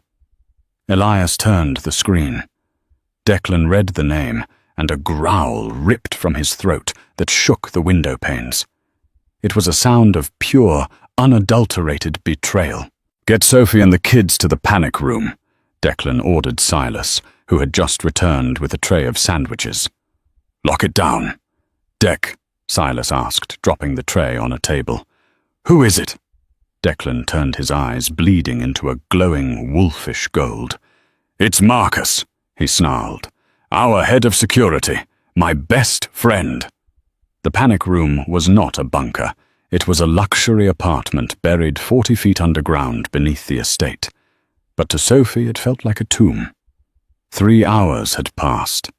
Elias turned the screen. Declan read the name, and a growl ripped from his throat that shook the window panes. It was a sound of pure, unadulterated betrayal. "Get Sophie and the kids to the panic room," Declan ordered Silas, who had just returned with a tray of sandwiches. "Lock it down. Dec, Silas asked, dropping the tray on a table. "Who is it?" Declan turned his eyes, bleeding into a glowing wolfish gold. "It's Marcus," he snarled. "Our head of security. My best friend." The panic room was not a bunker. It was a luxury apartment buried 40 feet underground beneath the estate. But to Sophie it felt like a tomb. 3 hours had passed.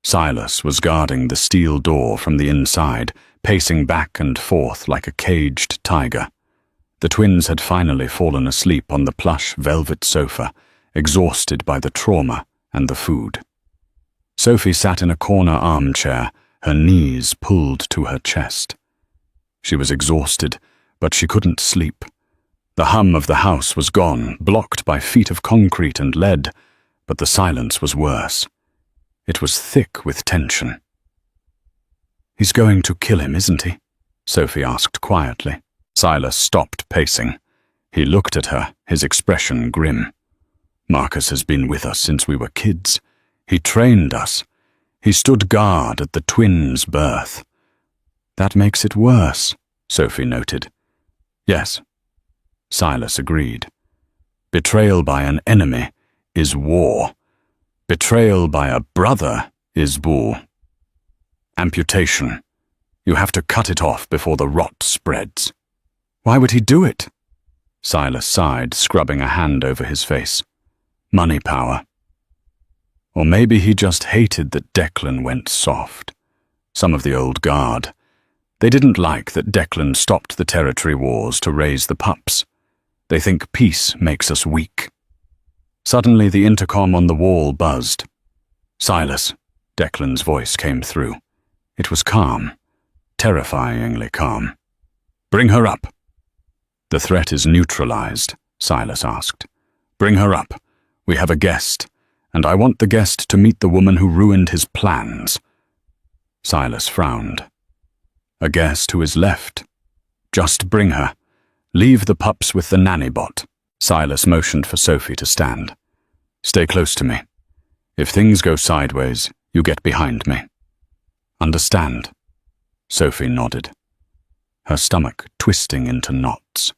Silas was guarding the steel door from the inside, pacing back and forth like a caged tiger. The twins had finally fallen asleep on the plush velvet sofa, exhausted by the trauma and the food. Sophie sat in a corner armchair, her knees pulled to her chest. She was exhausted, but she couldn't sleep. The hum of the house was gone, blocked by feet of concrete and lead, but the silence was worse. It was thick with tension. "He's going to kill him, isn't he?" Sophie asked quietly. Silas stopped pacing. He looked at her, his expression grim. "Marcus has been with us since we were kids. He trained us. He stood guard at the twins' birth." "That makes it worse," Sophie noted. "Yes," Silas agreed. "Betrayal by an enemy is war. Betrayal by a brother is war. Amputation. You have to cut it off before the rot spreads." "Why would he do it?" Silas sighed, scrubbing a hand over his face. "Money power. Or maybe he just hated that Declan went soft. Some of the old guard. They didn't like that Declan stopped the territory wars to raise the pups. They think peace makes us weak." Suddenly the intercom on the wall buzzed. "Silas," Declan's voice came through. It was calm, terrifyingly calm. "Bring her up." "The threat is neutralized," Silas asked. "Bring her up. We have a guest, and I want the guest to meet the woman who ruined his plans." Silas frowned. "A guest who is left. Just bring her. Leave the pups with the nanny bot." Silas motioned for Sophie to stand. "Stay close to me. If things go sideways, you get behind me." "Understand?" Sophie nodded, her stomach twisting into knots.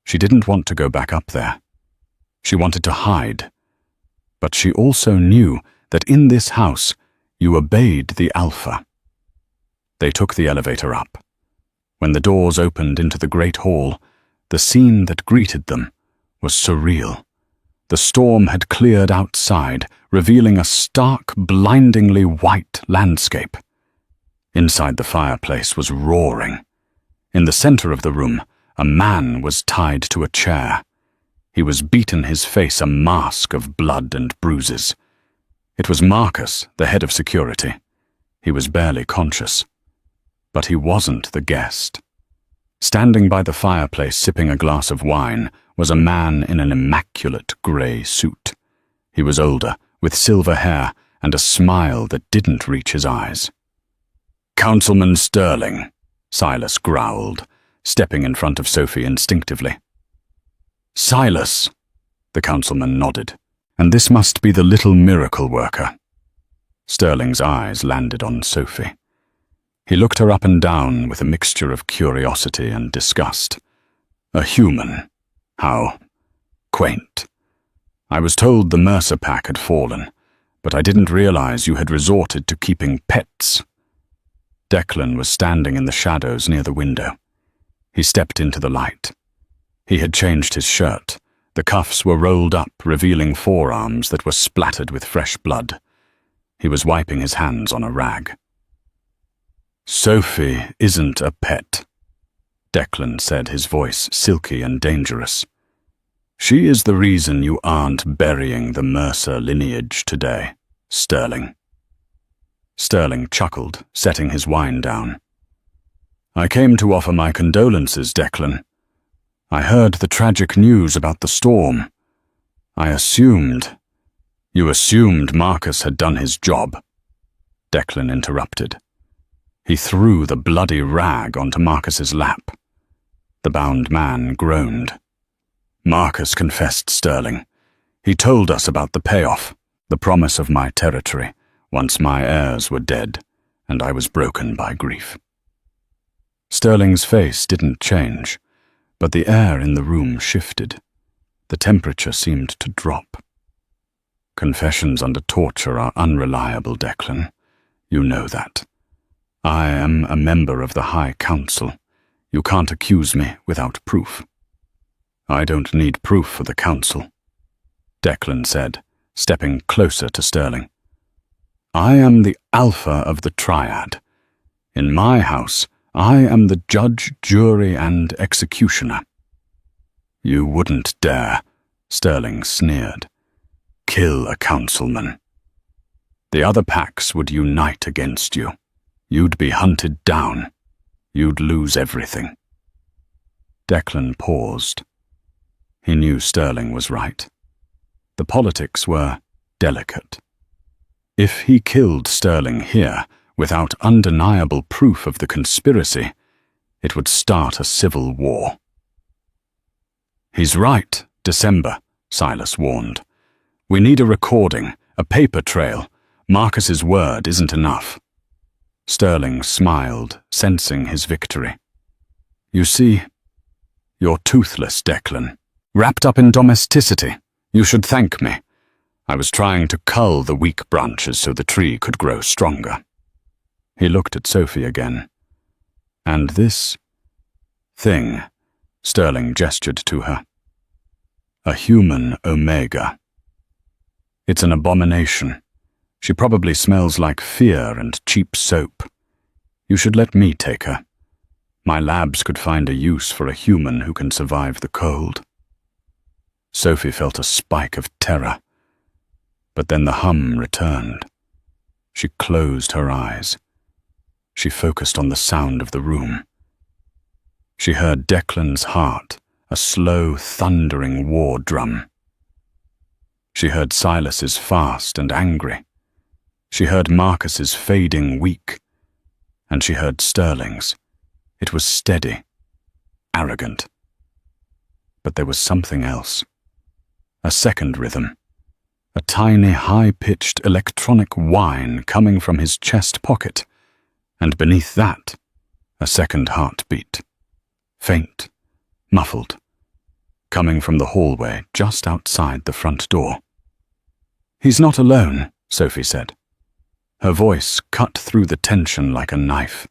She didn't want to go back up there. She wanted to hide. But she also knew that in this house, you obeyed the Alpha. They took the elevator up. When the doors opened into the great hall, the scene that greeted them was surreal. The storm had cleared outside, revealing a stark, blindingly white landscape. Inside the fireplace was roaring. In the center of the room, a man was tied to a chair. He was beaten, his face a mask of blood and bruises. It was Marcus, the head of security. He was barely conscious. But he wasn't the guest. Standing by the fireplace sipping a glass of wine was a man in an immaculate grey suit. He was older, with silver hair and a smile that didn't reach his eyes. "Councilman Sterling," Silas growled, stepping in front of Sophie instinctively. "Silas," the councilman nodded. "And this must be the little miracle worker." Sterling's eyes landed on Sophie. He looked her up and down with a mixture of curiosity and disgust. "A human. How quaint. I was told the Mercer pack had fallen, but I didn't realize you had resorted to keeping pets." Declan was standing in the shadows near the window. He stepped into the light. He had changed his shirt. The cuffs were rolled up, revealing forearms that were splattered with fresh blood. He was wiping his hands on a rag. "Sophie isn't a pet," Declan said, his voice silky and dangerous. "She is the reason you aren't burying the Mercer lineage today, Sterling." Sterling chuckled, setting his wine down. "I came to offer my condolences, Declan. I heard the tragic news about the storm. I assumed—" "You assumed Marcus had done his job," Declan interrupted. He threw the bloody rag onto Marcus's lap. The bound man groaned. "Marcus confessed, Sterling. He told us about the payoff, the promise of my territory, once my heirs were dead, and I was broken by grief. Sterling's face didn't change, but the air in the room shifted. The temperature seemed to drop. Confessions under torture are unreliable, Declan. You know that. I am a member of the High Council. You can't accuse me without proof. I don't need proof for the Council, Declan said, stepping closer to Sterling. I am the alpha of the triad. In my house, I am the judge, jury, and executioner. You wouldn't dare, Sterling sneered, kill a councilman. The other packs would unite against you. You'd be hunted down. You'd lose everything. Declan paused. He knew Sterling was right. The politics were delicate. If he killed Sterling here, without undeniable proof of the conspiracy, it would start a civil war. He's right, December, Silas warned. We need a recording, a paper trail. Marcus's word isn't enough. Sterling smiled, sensing his victory. You see, you're toothless, Declan. Wrapped up in domesticity. You should thank me. I was trying to cull the weak branches so the tree could grow stronger. He looked at Sophie again. And this thing, Sterling gestured to her. A human omega. It's an abomination. She probably smells like fear and cheap soap. You should let me take her. My labs could find a use for a human who can survive the cold. Sophie felt a spike of terror. But then the hum returned. She closed her eyes. She focused on the sound of the room. She heard Declan's heart, a slow, thundering war drum. She heard Silas's fast and angry. She heard Marcus's fading weak. And she heard Sterling's. It was steady, arrogant. But there was something else. A second rhythm. A tiny, high-pitched electronic whine coming from his chest pocket. And beneath that, a second heartbeat. Faint, muffled, coming from the hallway just outside the front door. He's not alone, Sophie said. Her voice cut through the tension like a knife.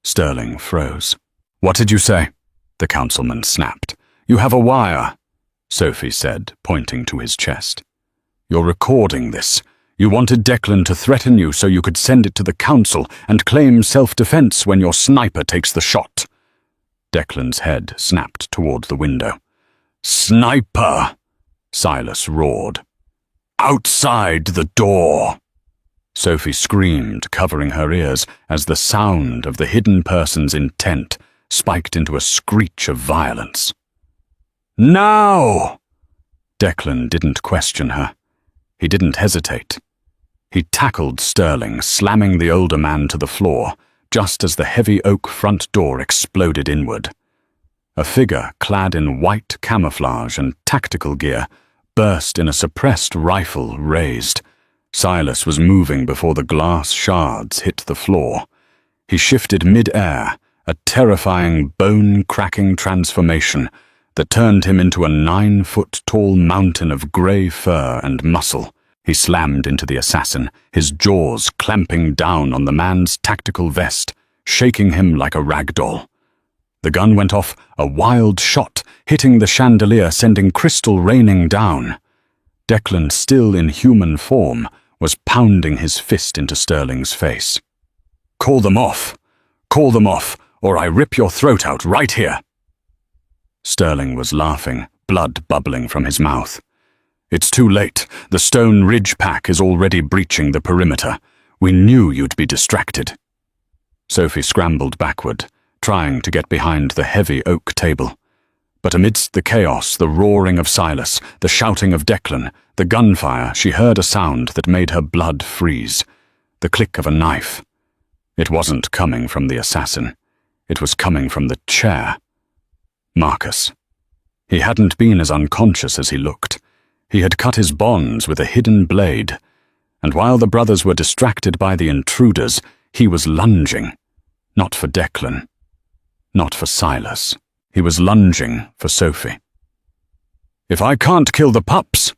Sterling froze. What did you say? The councilman snapped. You have a wire, Sophie said, pointing to his chest. You're recording this. You wanted Declan to threaten you so you could send it to the council and claim self-defense when your sniper takes the shot. Declan's head snapped toward the window. Sniper! Silas roared. Outside the door! Sophie screamed, covering her ears, as the sound of the hidden person's intent spiked into a screech of violence. Now! Declan didn't question her. He didn't hesitate. He tackled Sterling, slamming the older man to the floor, just as the heavy oak front door exploded inward. A figure clad in white camouflage and tactical gear burst in a suppressed rifle raised. Silas was moving before the glass shards hit the floor. He shifted mid-air, a terrifying, bone-cracking transformation that turned him into a 9-foot-tall mountain of grey fur and muscle. He slammed into the assassin, his jaws clamping down on the man's tactical vest, shaking him like a rag doll. The gun went off, a wild shot, hitting the chandelier, sending crystal raining down. Declan, still in human form, was pounding his fist into Sterling's face. Call them off! Call them off, or I rip your throat out right here! Sterling was laughing, blood bubbling from his mouth. It's too late. The Stone Ridge pack is already breaching the perimeter. We knew you'd be distracted. Sophie scrambled backward, trying to get behind the heavy oak table. But amidst the chaos, the roaring of Silas, the shouting of Declan, the gunfire, she heard a sound that made her blood freeze. The click of a knife. It wasn't coming from the assassin. It was coming from the chair. Marcus. He hadn't been as unconscious as he looked. He had cut his bonds with a hidden blade, and while the brothers were distracted by the intruders, he was lunging, not for Declan, not for Silas. He was lunging for Sophie. "If I can't kill the pups,"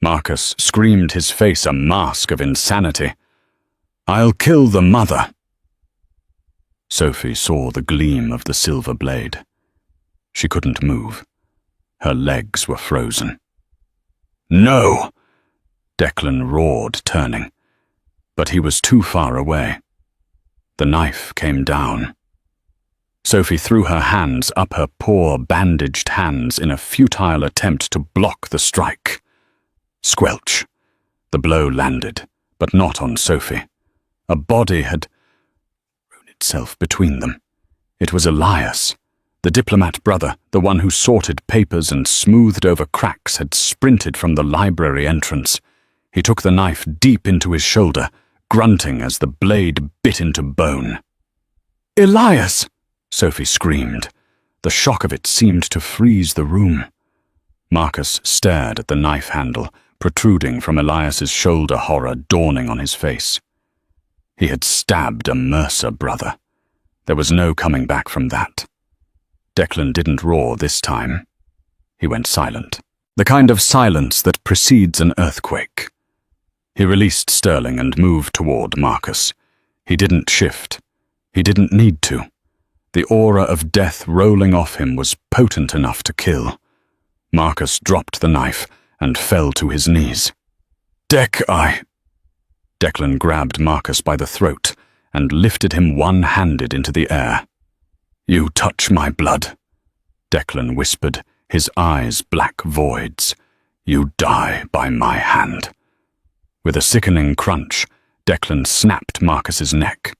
Marcus screamed, his face a mask of insanity, "I'll kill the mother." Sophie saw the gleam of the silver blade. She couldn't move. Her legs were frozen. "No!" Declan roared, turning. But he was too far away. The knife came down. Sophie threw her hands up, her poor, bandaged hands, in a futile attempt to block the strike. Squelch. The blow landed, but not on Sophie. A body had thrown itself between them. It was Elias. The diplomat brother, the one who sorted papers and smoothed over cracks, had sprinted from the library entrance. He took the knife deep into his shoulder, grunting as the blade bit into bone. "Elias!" Sophie screamed. The shock of it seemed to freeze the room. Marcus stared at the knife handle, protruding from Elias's shoulder, horror dawning on his face. He had stabbed a Mercer brother. There was no coming back from that. Declan didn't roar this time. He went silent. The kind of silence that precedes an earthquake. He released Sterling and moved toward Marcus. He didn't shift. He didn't need to. The aura of death rolling off him was potent enough to kill. Marcus dropped the knife and fell to his knees. Declan grabbed Marcus by the throat and lifted him one-handed into the air. "You touch my blood," Declan whispered, his eyes black voids. "You die by my hand." With a sickening crunch, Declan snapped Marcus's neck.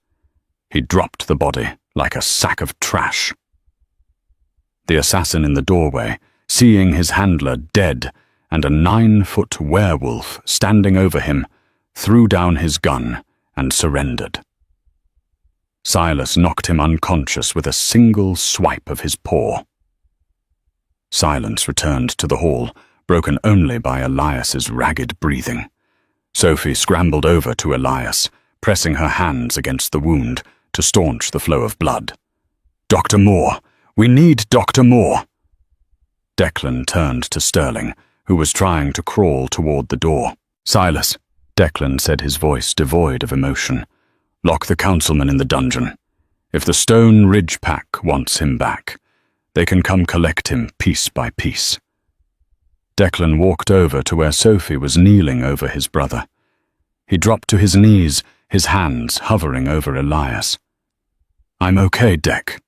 He dropped the body like a sack of trash. The assassin in the doorway, seeing his handler dead and a 9-foot werewolf standing over him, threw down his gun and surrendered. Silas knocked him unconscious with a single swipe of his paw. Silence returned to the hall, broken only by Elias's ragged breathing. Sophie scrambled over to Elias, pressing her hands against the wound to staunch the flow of blood. "Dr. Moore! We need Dr. Moore!" Declan turned to Sterling, who was trying to crawl toward the door. "Silas," Declan said, his voice devoid of emotion, "lock the councilman in the dungeon. If the Stone Ridge Pack wants him back, they can come collect him piece by piece." Declan walked over to where Sophie was kneeling over his brother. He dropped to his knees, his hands hovering over Elias. "I'm okay, Dec."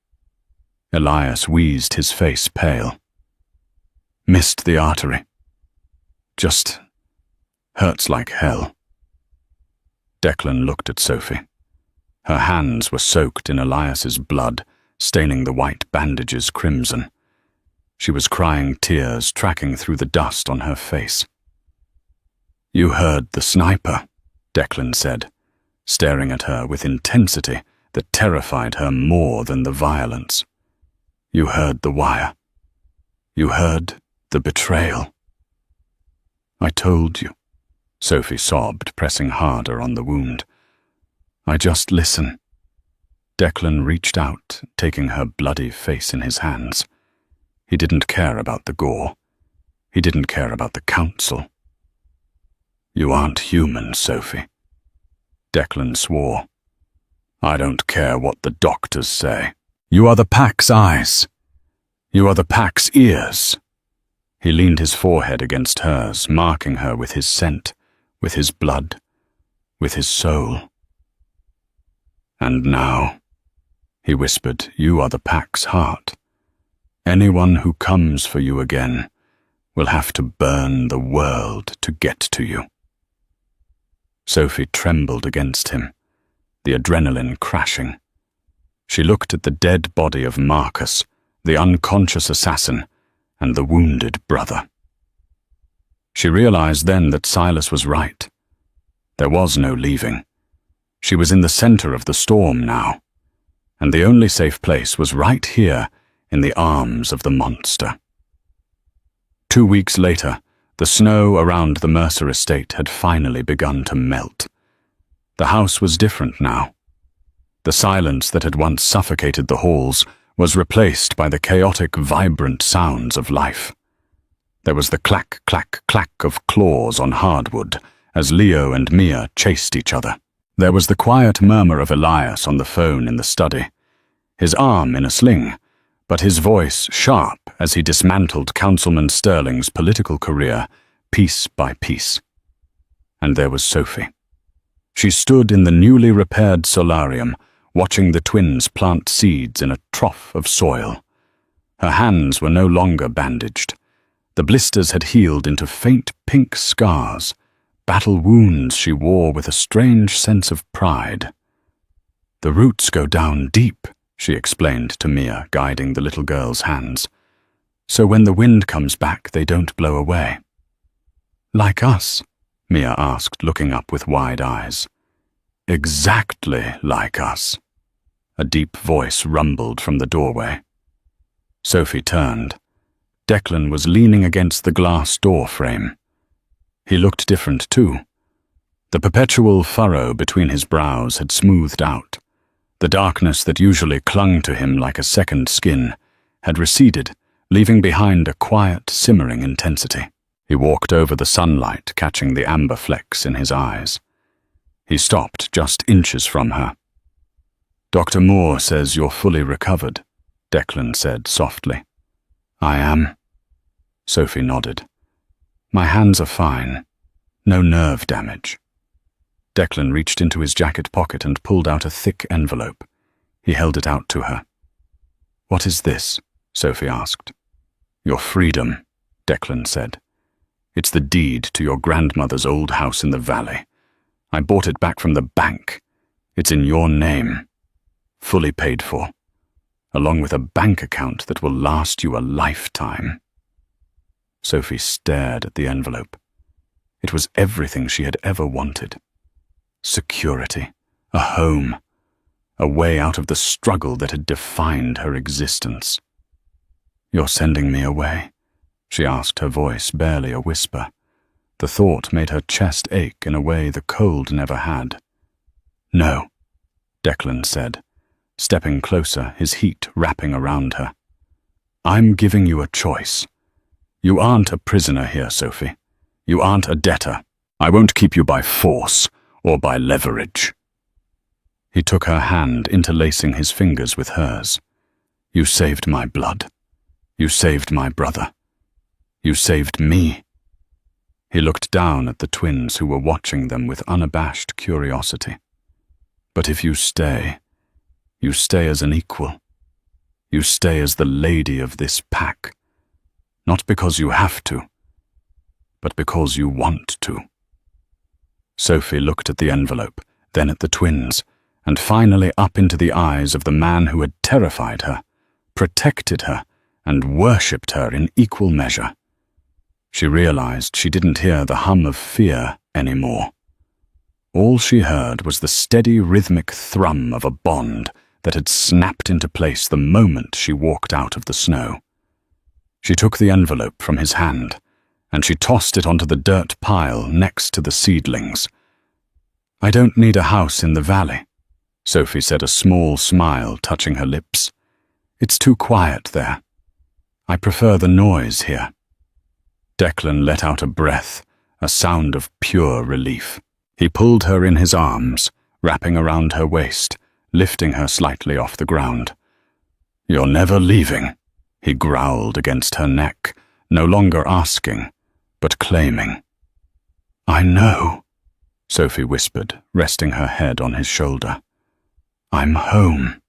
Elias wheezed, his face pale. "Missed the artery. Just hurts like hell." Declan looked at Sophie. Her hands were soaked in Elias's blood, staining the white bandages crimson. She was crying tears tracking through the dust on her face. "You heard the sniper," Declan said, staring at her with intensity that terrified her more than the violence. "You heard the wire. You heard the betrayal." "I told you," Sophie sobbed, pressing harder on the wound. "I just listen." Declan reached out, taking her bloody face in his hands. He didn't care about the gore. He didn't care about the council. "You aren't human, Sophie." Declan swore. "I don't care what the doctors say. You are the Pack's eyes. You are the Pack's ears." He leaned his forehead against hers, marking her with his scent, with his blood, with his soul. "And now," he whispered, "you are the Pack's heart. Anyone who comes for you again will have to burn the world to get to you." Sophie trembled against him, the adrenaline crashing. She looked at the dead body of Marcus, the unconscious assassin, and the wounded brother. She realized then that Silas was right. There was no leaving. She was in the center of the storm now, and the only safe place was right here in the arms of the monster. 2 weeks later, the snow around the Mercer estate had finally begun to melt. The house was different now. The silence that had once suffocated the halls was replaced by the chaotic, vibrant sounds of life. There was the clack, clack, clack of claws on hardwood as Leo and Mia chased each other. There was the quiet murmur of Elias on the phone in the study, his arm in a sling, but his voice sharp as he dismantled Councilman Sterling's political career piece by piece. And there was Sophie. She stood in the newly repaired solarium, watching the twins plant seeds in a trough of soil. Her hands were no longer bandaged. The blisters had healed into faint pink scars, battle wounds she wore with a strange sense of pride. "The roots go down deep," she explained to Mia, guiding the little girl's hands. "So when the wind comes back, they don't blow away." "Like us?" Mia asked, looking up with wide eyes. "Exactly like us," a deep voice rumbled from the doorway. Sophie turned. Declan was leaning against the glass door frame. He looked different too. The perpetual furrow between his brows had smoothed out. The darkness that usually clung to him like a second skin had receded, leaving behind a quiet, simmering intensity. He walked over the sunlight, catching the amber flecks in his eyes. He stopped just inches from her. "Dr. Moore says you're fully recovered," Declan said softly. "I am." Sophie nodded. "My hands are fine. No nerve damage." Declan reached into his jacket pocket and pulled out a thick envelope. He held it out to her. "What is this?" Sophie asked. "Your freedom," Declan said. "It's the deed to your grandmother's old house in the valley. I bought it back from the bank. It's in your name. Fully paid for. Along with a bank account that will last you a lifetime." Sophie stared at the envelope. It was everything she had ever wanted. Security, a home, a way out of the struggle that had defined her existence. "You're sending me away?" she asked, her voice barely a whisper. The thought made her chest ache in a way the cold never had. "No," Declan said, stepping closer, his heat wrapping around her. "I'm giving you a choice. You aren't a prisoner here, Sophie. You aren't a debtor. I won't keep you by force or by leverage." He took her hand, interlacing his fingers with hers. "You saved my blood. You saved my brother. You saved me." He looked down at the twins who were watching them with unabashed curiosity. "But if you stay as an equal. You stay as the lady of this pack. Not because you have to, but because you want to." Sophie looked at the envelope, then at the twins, and finally up into the eyes of the man who had terrified her, protected her, and worshipped her in equal measure. She realized she didn't hear the hum of fear anymore. All she heard was the steady rhythmic thrum of a bond that had snapped into place the moment she walked out of the snow. She took the envelope from his hand, and she tossed it onto the dirt pile next to the seedlings. "I don't need a house in the valley," Sophie said, a small smile touching her lips. "It's too quiet there. I prefer the noise here." Declan let out a breath, a sound of pure relief. He pulled her in his arms, wrapping around her waist, lifting her slightly off the ground. "You're never leaving," he growled against her neck, no longer asking, but claiming. "I know," Sophie whispered, resting her head on his shoulder. "I'm home."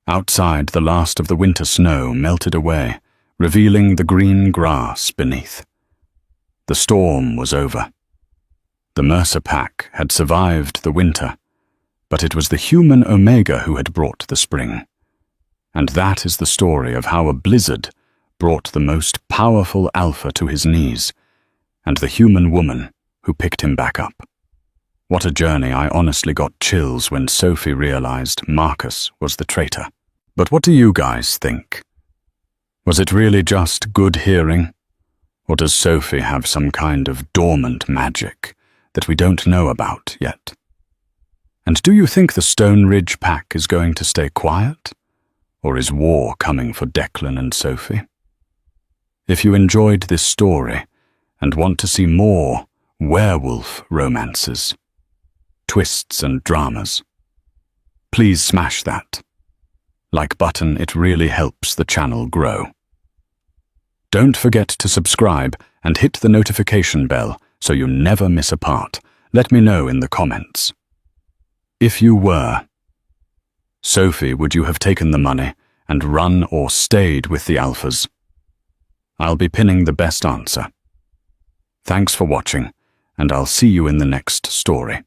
Outside, the last of the winter snow melted away, revealing the green grass beneath. The storm was over. The Mercer pack had survived the winter, but it was the human Omega who had brought the spring. And that is the story of how a blizzard brought the most powerful alpha to his knees, and the human woman who picked him back up. What a journey. I honestly got chills when Sophie realized Marcus was the traitor. But what do you guys think? Was it really just good hearing? Or does Sophie have some kind of dormant magic that we don't know about yet? And do you think the Stone Ridge pack is going to stay quiet? Or is war coming for Declan and Sophie? If you enjoyed this story and want to see more werewolf romances, twists and dramas, please smash that like button. It really helps the channel grow. Don't forget to subscribe and hit the notification bell so you never miss a part. Let me know in the comments. If you were Sophie, would you have taken the money and run or stayed with the alphas? I'll be pinning the best answer. Thanks for watching, and I'll see you in the next story.